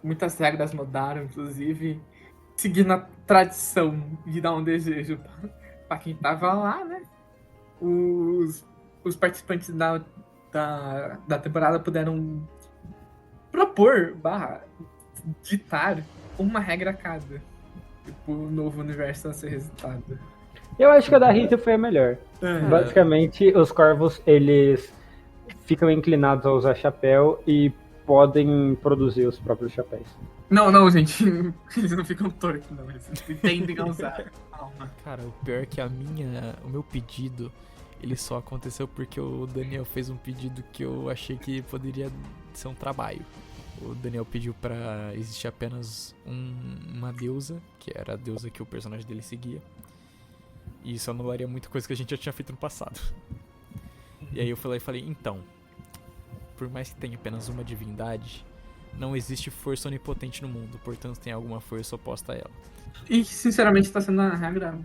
Muitas regras mudaram, inclusive seguindo a tradição de dar um desejo pra quem tava lá, né? Os participantes da temporada puderam propor, ditar uma regra a cada. Tipo, novo universo a ser resultado. Eu acho que a da Rita foi a melhor. Basicamente, os corvos, eles ficam inclinados a usar chapéu e podem produzir os próprios chapéus. Não, gente. Eles não ficam tortos, não. Eles tendem a usar. Calma. Cara, o pior é que o meu pedido, ele só aconteceu porque o Daniel fez um pedido que eu achei que poderia ser um trabalho. O Daniel pediu pra existir apenas uma deusa, que era a deusa que o personagem dele seguia. E isso anularia muita coisa que a gente já tinha feito no passado. E aí eu fui lá e falei, então, por mais que tenha apenas uma divindade, não existe força onipotente no mundo, portanto tem alguma força oposta a ela. E, sinceramente, tá sendo a regra.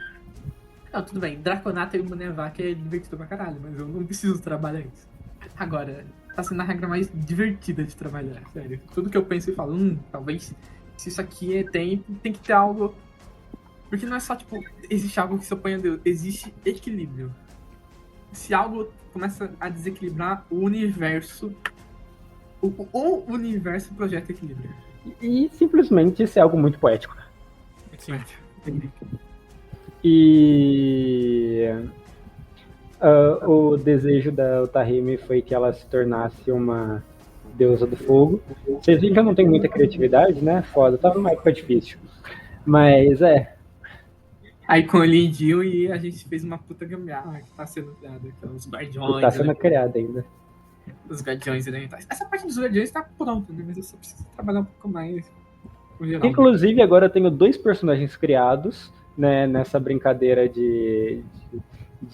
Não, tudo bem. Draconata e Munevak é divertido pra caralho, mas eu não preciso trabalhar isso. Agora, tá sendo a regra mais divertida de trabalhar, sério. Tudo que eu penso e falo, talvez, se isso aqui tem que ter algo. Porque não é só, tipo, existe algo que se opõe a Deus, existe equilíbrio. Se algo começa a desequilibrar o universo, o universo projeta equilíbrio. E simplesmente isso é algo muito poético. Sim. E o desejo da Otahime foi que ela se tornasse uma deusa do fogo. Vocês viram que eu não tenho muita criatividade, né? Foda, tava numa época difícil. Mas Aí com o Lee Jill e a gente fez uma puta gambiarra que tá sendo criada, que é os guardiões. tá sendo criada ainda. Os guardiões elementais. Essa parte dos guardiões tá pronta, né? Mas eu só preciso trabalhar um pouco mais. No geral. Inclusive, agora eu tenho 2 personagens criados, né, nessa brincadeira de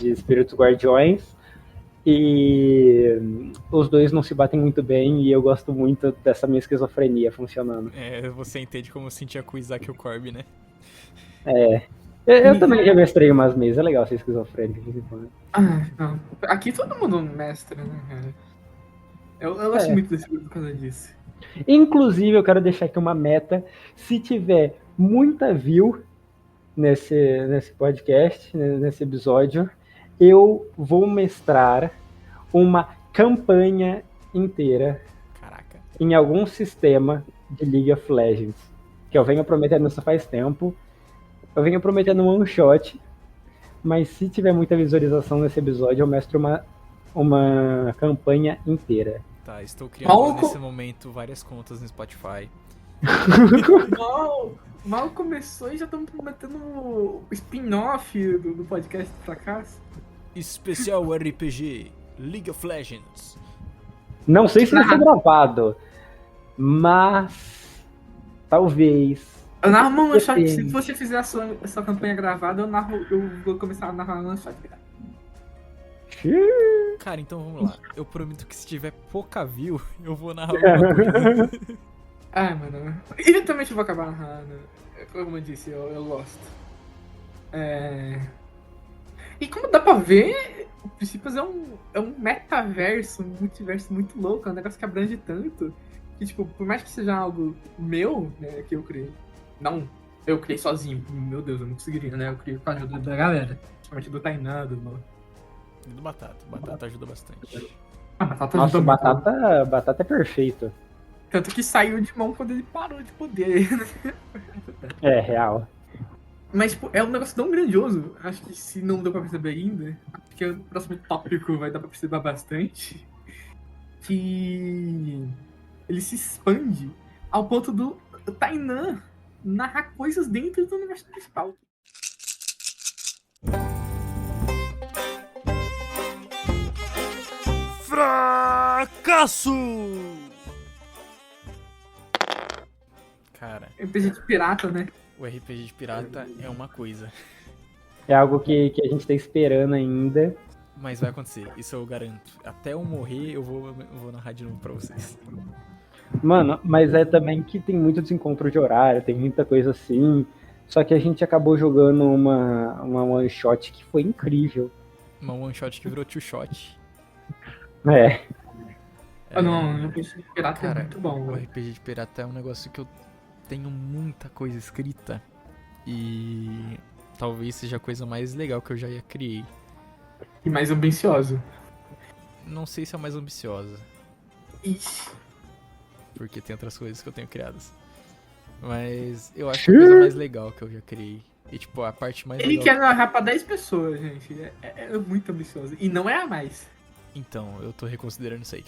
espíritos guardiões. E os 2 não se batem muito bem e eu gosto muito dessa minha esquizofrenia funcionando. Você entende como eu sentia com o Isaac e o Corby, né? Eu também já mestrei umas mesas, é legal ser esquizofrênico de vez em quando. Não. Aqui todo mundo mestre, né, cara? Eu gosto muito desse jogo por causa disso. Inclusive, eu quero deixar aqui uma meta. Se tiver muita view nesse podcast, nesse episódio, eu vou mestrar uma campanha inteira Caraca. em algum sistema de League of Legends. Que eu venho prometendo isso faz tempo. Eu venho prometendo um one shot. Mas se tiver muita visualização nesse episódio, eu mestro uma campanha inteira. Tá, estou criando nesse momento várias contas no Spotify. Mal começou e já estamos prometendo o spin-off do podcast do fracasso. Especial RPG League of Legends. Não sei se vai ser gravado, mas talvez. Eu narro um one shot. Se você fizer a sua campanha gravada, eu vou começar a narrar um one shot. Cara, então vamos lá. Eu prometo que se tiver pouca view, eu vou narrar alguma coisa. Mano. Eventualmente eu vou acabar narrando. Como eu disse, eu gosto. E como dá pra ver, o Princípios é um metaverso, um multiverso muito louco. É um negócio que abrange tanto. Que, tipo, por mais que seja algo meu, né, que eu criei. Não, eu criei sozinho. Meu Deus, eu não conseguiria, né? Eu criei com a ajuda da galera. Principalmente do Tainá, do Batata. Batata ajuda bastante. Batata Nossa, ajuda muito. batata é perfeito. Tanto que saiu de mão quando ele parou de poder. É, real. Mas, tipo, é um negócio tão grandioso. Acho que se não deu pra perceber ainda, porque o próximo tópico vai dar pra perceber bastante, que ele se expande ao ponto do Tainan narrar coisas dentro do universo principal. Fracasso! Cara, RPG de pirata, né? o RPG de pirata é uma coisa. É algo que a gente tá esperando ainda. Mas vai acontecer, isso eu garanto. Até eu morrer, eu vou narrar de novo pra vocês. Mano, mas é também que tem muito desencontro de horário, tem muita coisa assim. Só que a gente acabou jogando uma one shot que foi incrível. Uma one shot que virou two shot. Não, o RPG de pirata Cara, é muito bom, o velho. RPG de pirata é um negócio que eu tenho muita coisa escrita. E talvez seja a coisa mais legal que eu já criei. E mais ambicioso. Não sei se é a mais ambiciosa, Ixi. porque tem outras coisas que eu tenho criadas. Mas eu acho que é a coisa mais legal que eu já criei. E, tipo, a parte mais Ele legal... quer narrar pra 10 pessoas, gente. É muito ambicioso. E não é a mais. Então, eu tô reconsiderando isso aí.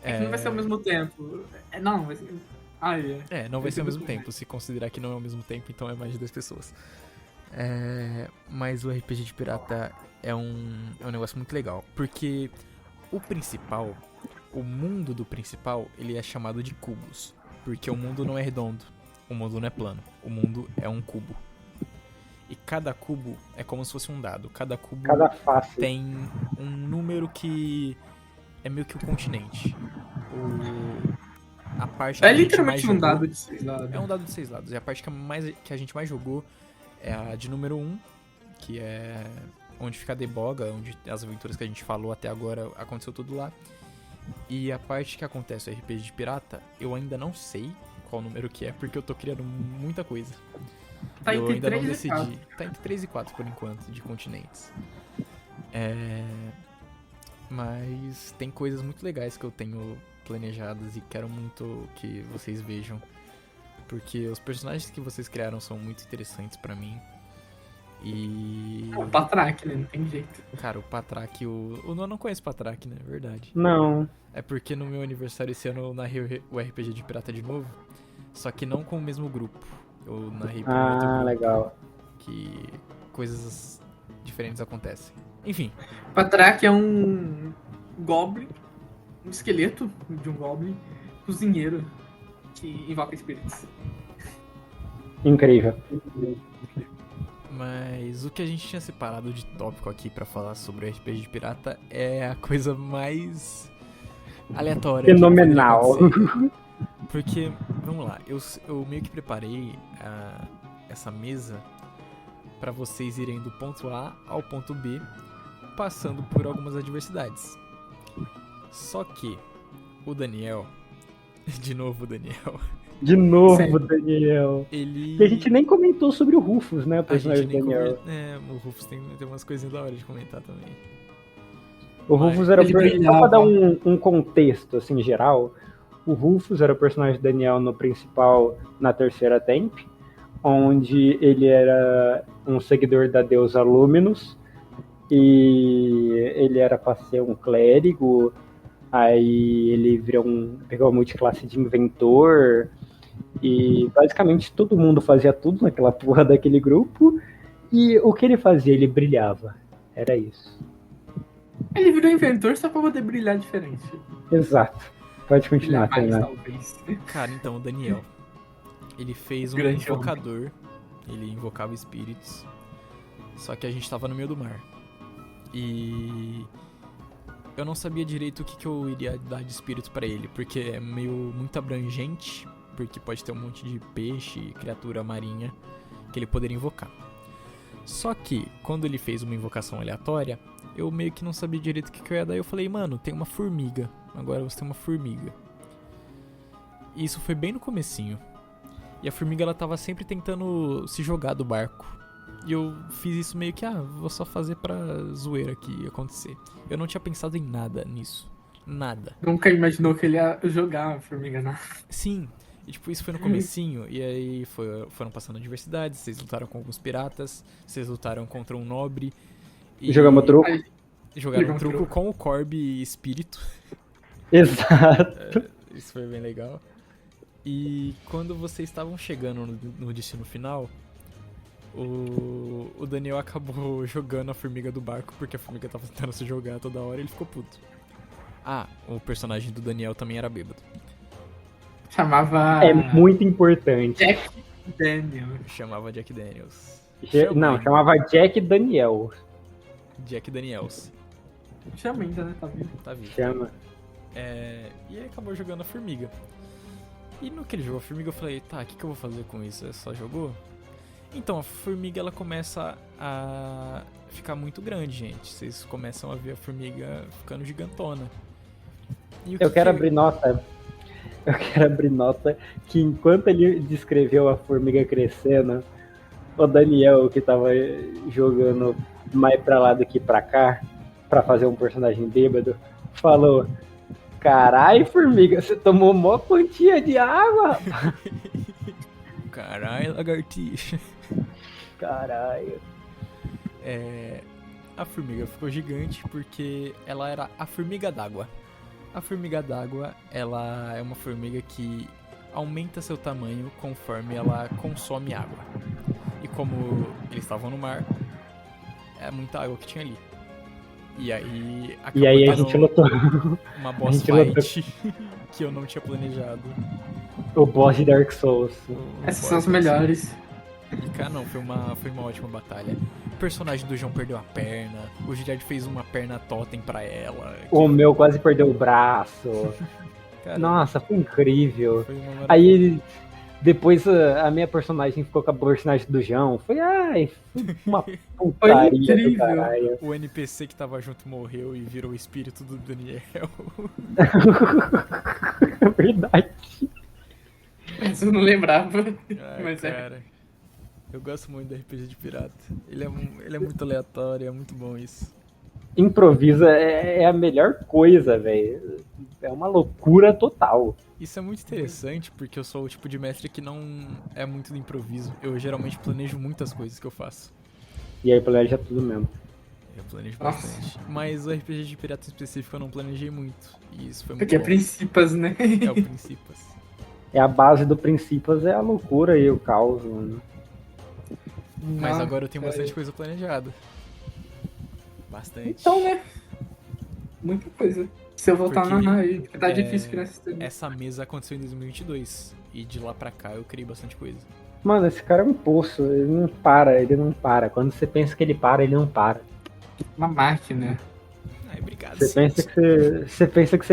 É que não vai ser ao mesmo tempo. Não, vai ser... Não vai ser ao mesmo tempo. Se considerar que não é ao mesmo tempo, então é mais de 2 pessoas. Mas o RPG de pirata é um negócio muito legal. Porque o mundo do principal, ele é chamado de cubos. Porque o mundo não é redondo, o mundo não é plano. O mundo é um cubo. E cada cubo é como se fosse um dado. Cada cubo face tem um número que é meio que o continente. A parte que É a gente mais literalmente um jogou, dado de 6 lados. é um dado de 6 lados. E a parte que a gente mais jogou é a de número 1, que é onde fica a Deboga, onde as aventuras que a gente falou até agora aconteceu tudo lá. E a parte que acontece o RPG de pirata, eu ainda não sei qual número que é, porque eu tô criando muita coisa. Tá Eu entre ainda não 3 e decidi. 4. Tá entre 3 e 4 por enquanto, de continentes. Mas tem coisas muito legais que eu tenho planejadas e quero muito que vocês vejam. Porque os personagens que vocês criaram são muito interessantes pra mim. E... O Patrak, né? Não tem jeito. Cara, o Patrak, eu não conheço o Patrak, né? É verdade. Não. É porque no meu aniversário esse ano eu narrei o RPG de pirata de novo. Só que não com o mesmo grupo. Eu narrei pra um outro grupo. Legal. Que coisas diferentes acontecem. Enfim. Patrak é um goblin, um esqueleto de um goblin, cozinheiro que invoca espíritos. Incrível. Mas o que a gente tinha separado de tópico aqui pra falar sobre o RPG de pirata é a coisa mais aleatória. Fenomenal. Que poderia acontecer. Porque, vamos lá, eu meio que preparei essa mesa pra vocês irem do ponto A ao ponto B, passando por algumas adversidades. Só que o Daniel, de novo o Daniel, De novo, Sério? Daniel. ele... E a gente nem comentou sobre o Rufus, né? O A personagem gente do nem Daniel. o Rufus tem umas coisinhas da hora de comentar também. O Rufus era o Ele personagem. Só brilhava. pra dar um contexto, assim, geral. O Rufus era o personagem do Daniel no principal, na terceira temp, onde ele era um seguidor da deusa Luminous, e ele era pra ser um clérigo, aí ele pegou a multiclasse de inventor, e basicamente todo mundo fazia tudo naquela porra daquele grupo, e o que ele fazia? Ele brilhava. Era isso. Ele virou inventor só pra poder brilhar diferente. Exato. Pode Brilhar continuar, mais, né? talvez. Cara, então, o Daniel, ele fez um Grande invocador, ele invocava espíritos, só que a gente tava no meio do mar. E eu não sabia direito o que eu iria dar de espírito pra ele, porque é muito abrangente, porque pode ter um monte de peixe e criatura marinha que ele poderia invocar. Só que, quando ele fez uma invocação aleatória, eu meio que não sabia direito o que eu ia dar. Eu falei, mano, tem uma formiga. Agora você tem uma formiga. E isso foi bem no comecinho. E a formiga, ela tava sempre tentando se jogar do barco. E eu fiz isso meio que, vou só fazer pra zoeira aqui acontecer. Eu não tinha pensado em nada nisso. Nada. Nunca imaginou que ele ia jogar a formiga na... Sim. E tipo, isso foi no comecinho, e aí foram passando adversidades, vocês lutaram com alguns piratas, vocês lutaram contra um nobre. E Jogamos truco. jogaram Jogamos truco truco. com o Corby Espírito. Exato. Isso foi bem legal. E quando vocês estavam chegando no destino final, o Daniel acabou jogando a formiga do barco, porque a formiga tava tentando se jogar toda hora e ele ficou puto. O personagem do Daniel também era bêbado. Chamava... É muito importante. Jack Daniel. Chamava Jack Daniels. Não, chamava Jack Daniel. Jack Daniels. Chama ainda, né? Tá vivo. Tá vivo. Chama. E aí acabou jogando a formiga. E no que ele jogou a formiga, eu falei, tá, o que eu vou fazer com isso? É só jogou? Então, a formiga, ela começa a ficar muito grande, gente. Vocês começam a ver a formiga ficando gigantona. E Eu quero abrir nota que enquanto ele descreveu a formiga crescendo, o Daniel, que tava jogando mais pra lá do que pra cá, pra fazer um personagem bêbado, falou: Carai, formiga, você tomou mó quantia de água, rapaz. Caralho, lagartixa. Caralho. A formiga ficou gigante porque ela era a formiga d'água. A formiga d'água, ela é uma formiga que aumenta seu tamanho conforme ela consome água. E como eles estavam no mar, é muita água que tinha ali. E aí acabou E aí a tendo gente lutou. uma boss gente lutou. fight que eu não tinha planejado. O boss de Dark Souls. Essas O são as boss, assim. melhores. E cara, não, foi uma ótima batalha. O personagem do João perdeu a perna, o Giliard fez uma perna totem pra ela. O meu quase perdeu o braço. Cara, Nossa, foi incrível. foi uma maravilha. Aí depois a minha personagem ficou com a personagem do João. Foi uma putaria do incrível. caralho. O NPC que tava junto morreu e virou o espírito do Daniel. Verdade. Essa eu não lembrava. Ai, Mas cara. Eu gosto muito do RPG de pirata. Ele é muito aleatório, é muito bom isso. Improvisa é a melhor coisa, velho. É uma loucura total. Isso é muito interessante porque eu sou o tipo de mestre que não é muito do improviso. Eu geralmente planejo muitas coisas que eu faço. E aí planeja tudo mesmo. Eu planejo Nossa. bastante. Mas o RPG de pirata em específico eu não planejei muito. E isso foi muito Porque é bom. Principas, né? É o Principas. É a base do Princípios, é a loucura e o caos, mano. Mas Não, agora eu tenho é. bastante coisa planejada. Bastante. Então, né? Muita coisa. Se eu voltar Porque, a narrar aí, porque tá é, difícil criar esse tema. Essa mesa aconteceu em 2022. E de lá pra cá eu criei bastante coisa. Mano, esse cara é um poço, ele não para. Quando você pensa que ele para, ele não para. Uma máquina. Ai, obrigado. Você pensa que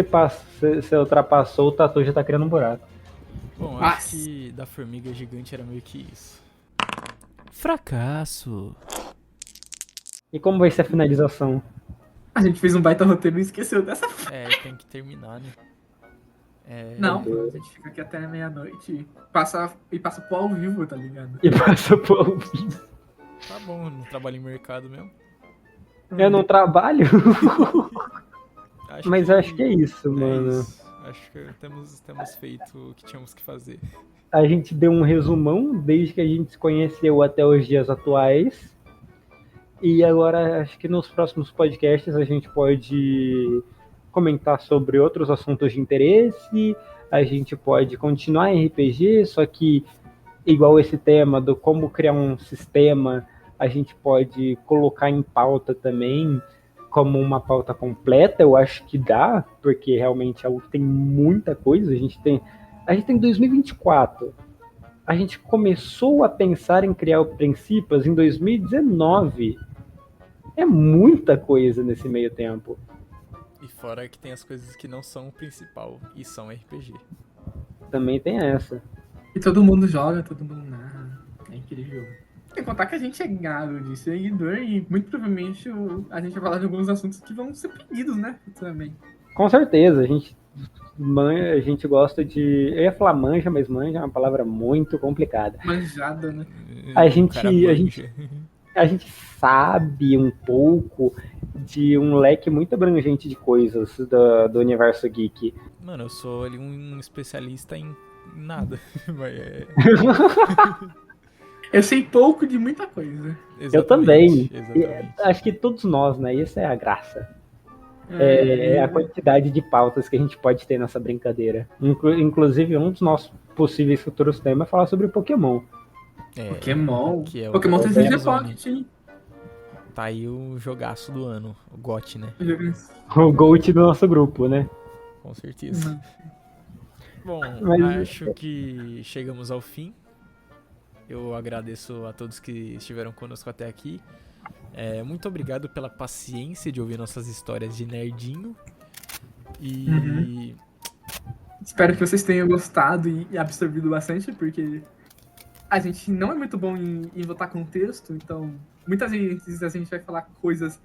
você ultrapassou, o tatu já tá criando um buraco. Bom, Nossa. acho que da formiga gigante era meio que isso. Fracasso. E como vai ser a finalização? A gente fez um baita roteiro e esqueceu dessa. É, tem que terminar, né? É, Não, pô, a gente fica aqui até meia-noite e passa pro ao vivo, tá ligado? E passa por ouvido. Tá bom, não trabalho em mercado mesmo. Eu não trabalho, mas que acho que é isso, é mano. isso. Acho que temos feito o que tínhamos que fazer. A gente deu um resumão desde que a gente se conheceu até os dias atuais. E agora acho que nos próximos podcasts a gente pode comentar sobre outros assuntos de interesse. A gente pode continuar em RPG, só que igual esse tema do como criar um sistema, a gente pode colocar em pauta também como uma pauta completa. Eu acho que dá, porque realmente tem muita coisa. A gente tem 2024. A gente começou a pensar em criar o Principas em 2019. É muita coisa nesse meio tempo. E fora que tem as coisas que não são o principal e são RPG. Também tem essa. E todo mundo joga, todo mundo narra. É incrível. Sem contar que a gente é gado de seguidor e muito provavelmente a gente vai falar de alguns assuntos que vão ser pedidos, né? Também. Com certeza, a gente gosta de... Eu ia falar manja, mas manja é uma palavra muito complicada. Manjada, né? A O gente- cara a manja. A gente sabe um pouco de um leque muito abrangente de coisas do universo geek. Mano, eu sou ali um especialista em nada. Mas Eu sei pouco de muita coisa. Eu também. Exatamente. Acho que todos nós, né? Isso é a graça. É a quantidade de pautas que a gente pode ter nessa brincadeira. Inclusive, um dos nossos possíveis futuros temas é falar sobre Pokémon. Pokémon. Que é o Pokémon Pokémon 3D Zone. Pocket, hein? Tá aí o jogaço do ano, o GOT, né? O GOAT do nosso grupo, né? Com certeza. Uhum. Bom, Mas- acho que chegamos ao fim. Eu agradeço a todos que estiveram conosco até aqui. Muito obrigado pela paciência de ouvir nossas histórias de nerdinho. E Espero que vocês tenham gostado e absorvido bastante, porque a gente não é muito bom em botar contexto, então muitas vezes a gente vai falar coisas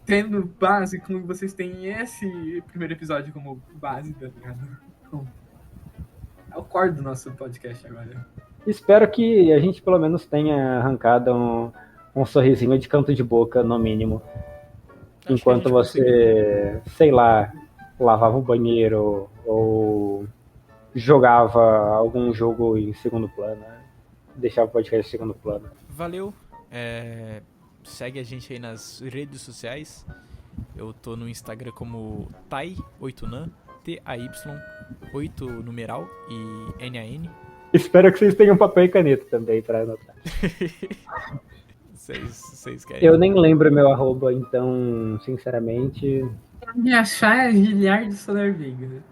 tendo base, como vocês têm esse primeiro episódio como base, tá ligado? Então, é o core do nosso podcast agora. Espero que a gente pelo menos tenha arrancado um sorrisinho de canto de boca, no mínimo. acho que a Enquanto gente você, sei lá, lavava o banheiro ou jogava algum jogo em segundo plano, né? Deixava o podcast em segundo plano. Valeu. Segue a gente aí nas redes sociais. Eu tô no Instagram como Tai8nan, TAY, 8 numeral e NAN. Espero que vocês tenham papel e caneta também pra anotar. Vocês querem? Eu nem lembro meu arroba, então, sinceramente... Pra me achar é Giliard Solar Veiga.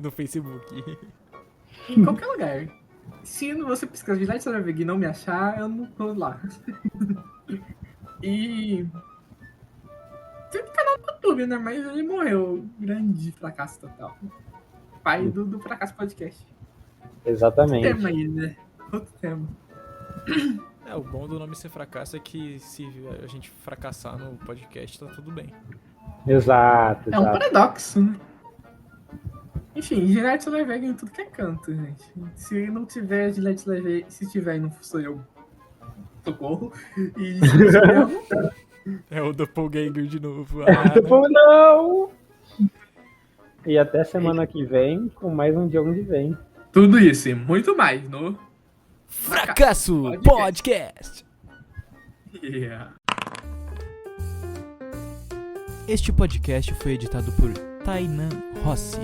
No Facebook. Em qualquer lugar. Se você pesquisar Giliard Solar Veiga e não me achar, eu não tô lá. E... tem um canal no YouTube, né? Mas ele morreu. Grande fracasso total. Pai do Fracasso Podcast. Exatamente. Outro tema aí, né? Outro tema. O bom do nome ser fracasso é que se a gente fracassar no podcast, tá tudo bem. Exato, É um exato. paradoxo, né? Enfim, Gillette Solar Vega em tudo que é canto, gente. Se não tiver Gillette Solar Vega, se tiver e não sou eu, socorro. E se não tiver, eu não quero. É o Doppelganger de novo. Tipo, não! E até semana que vem, com mais um de onde vem. Tudo isso e muito mais no Fracasso Podcast. Yeah. Este podcast foi editado por Tainan Rossi.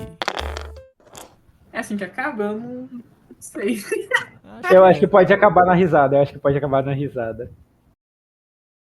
É assim que acaba? Eu não sei. Eu acho que pode acabar na risada,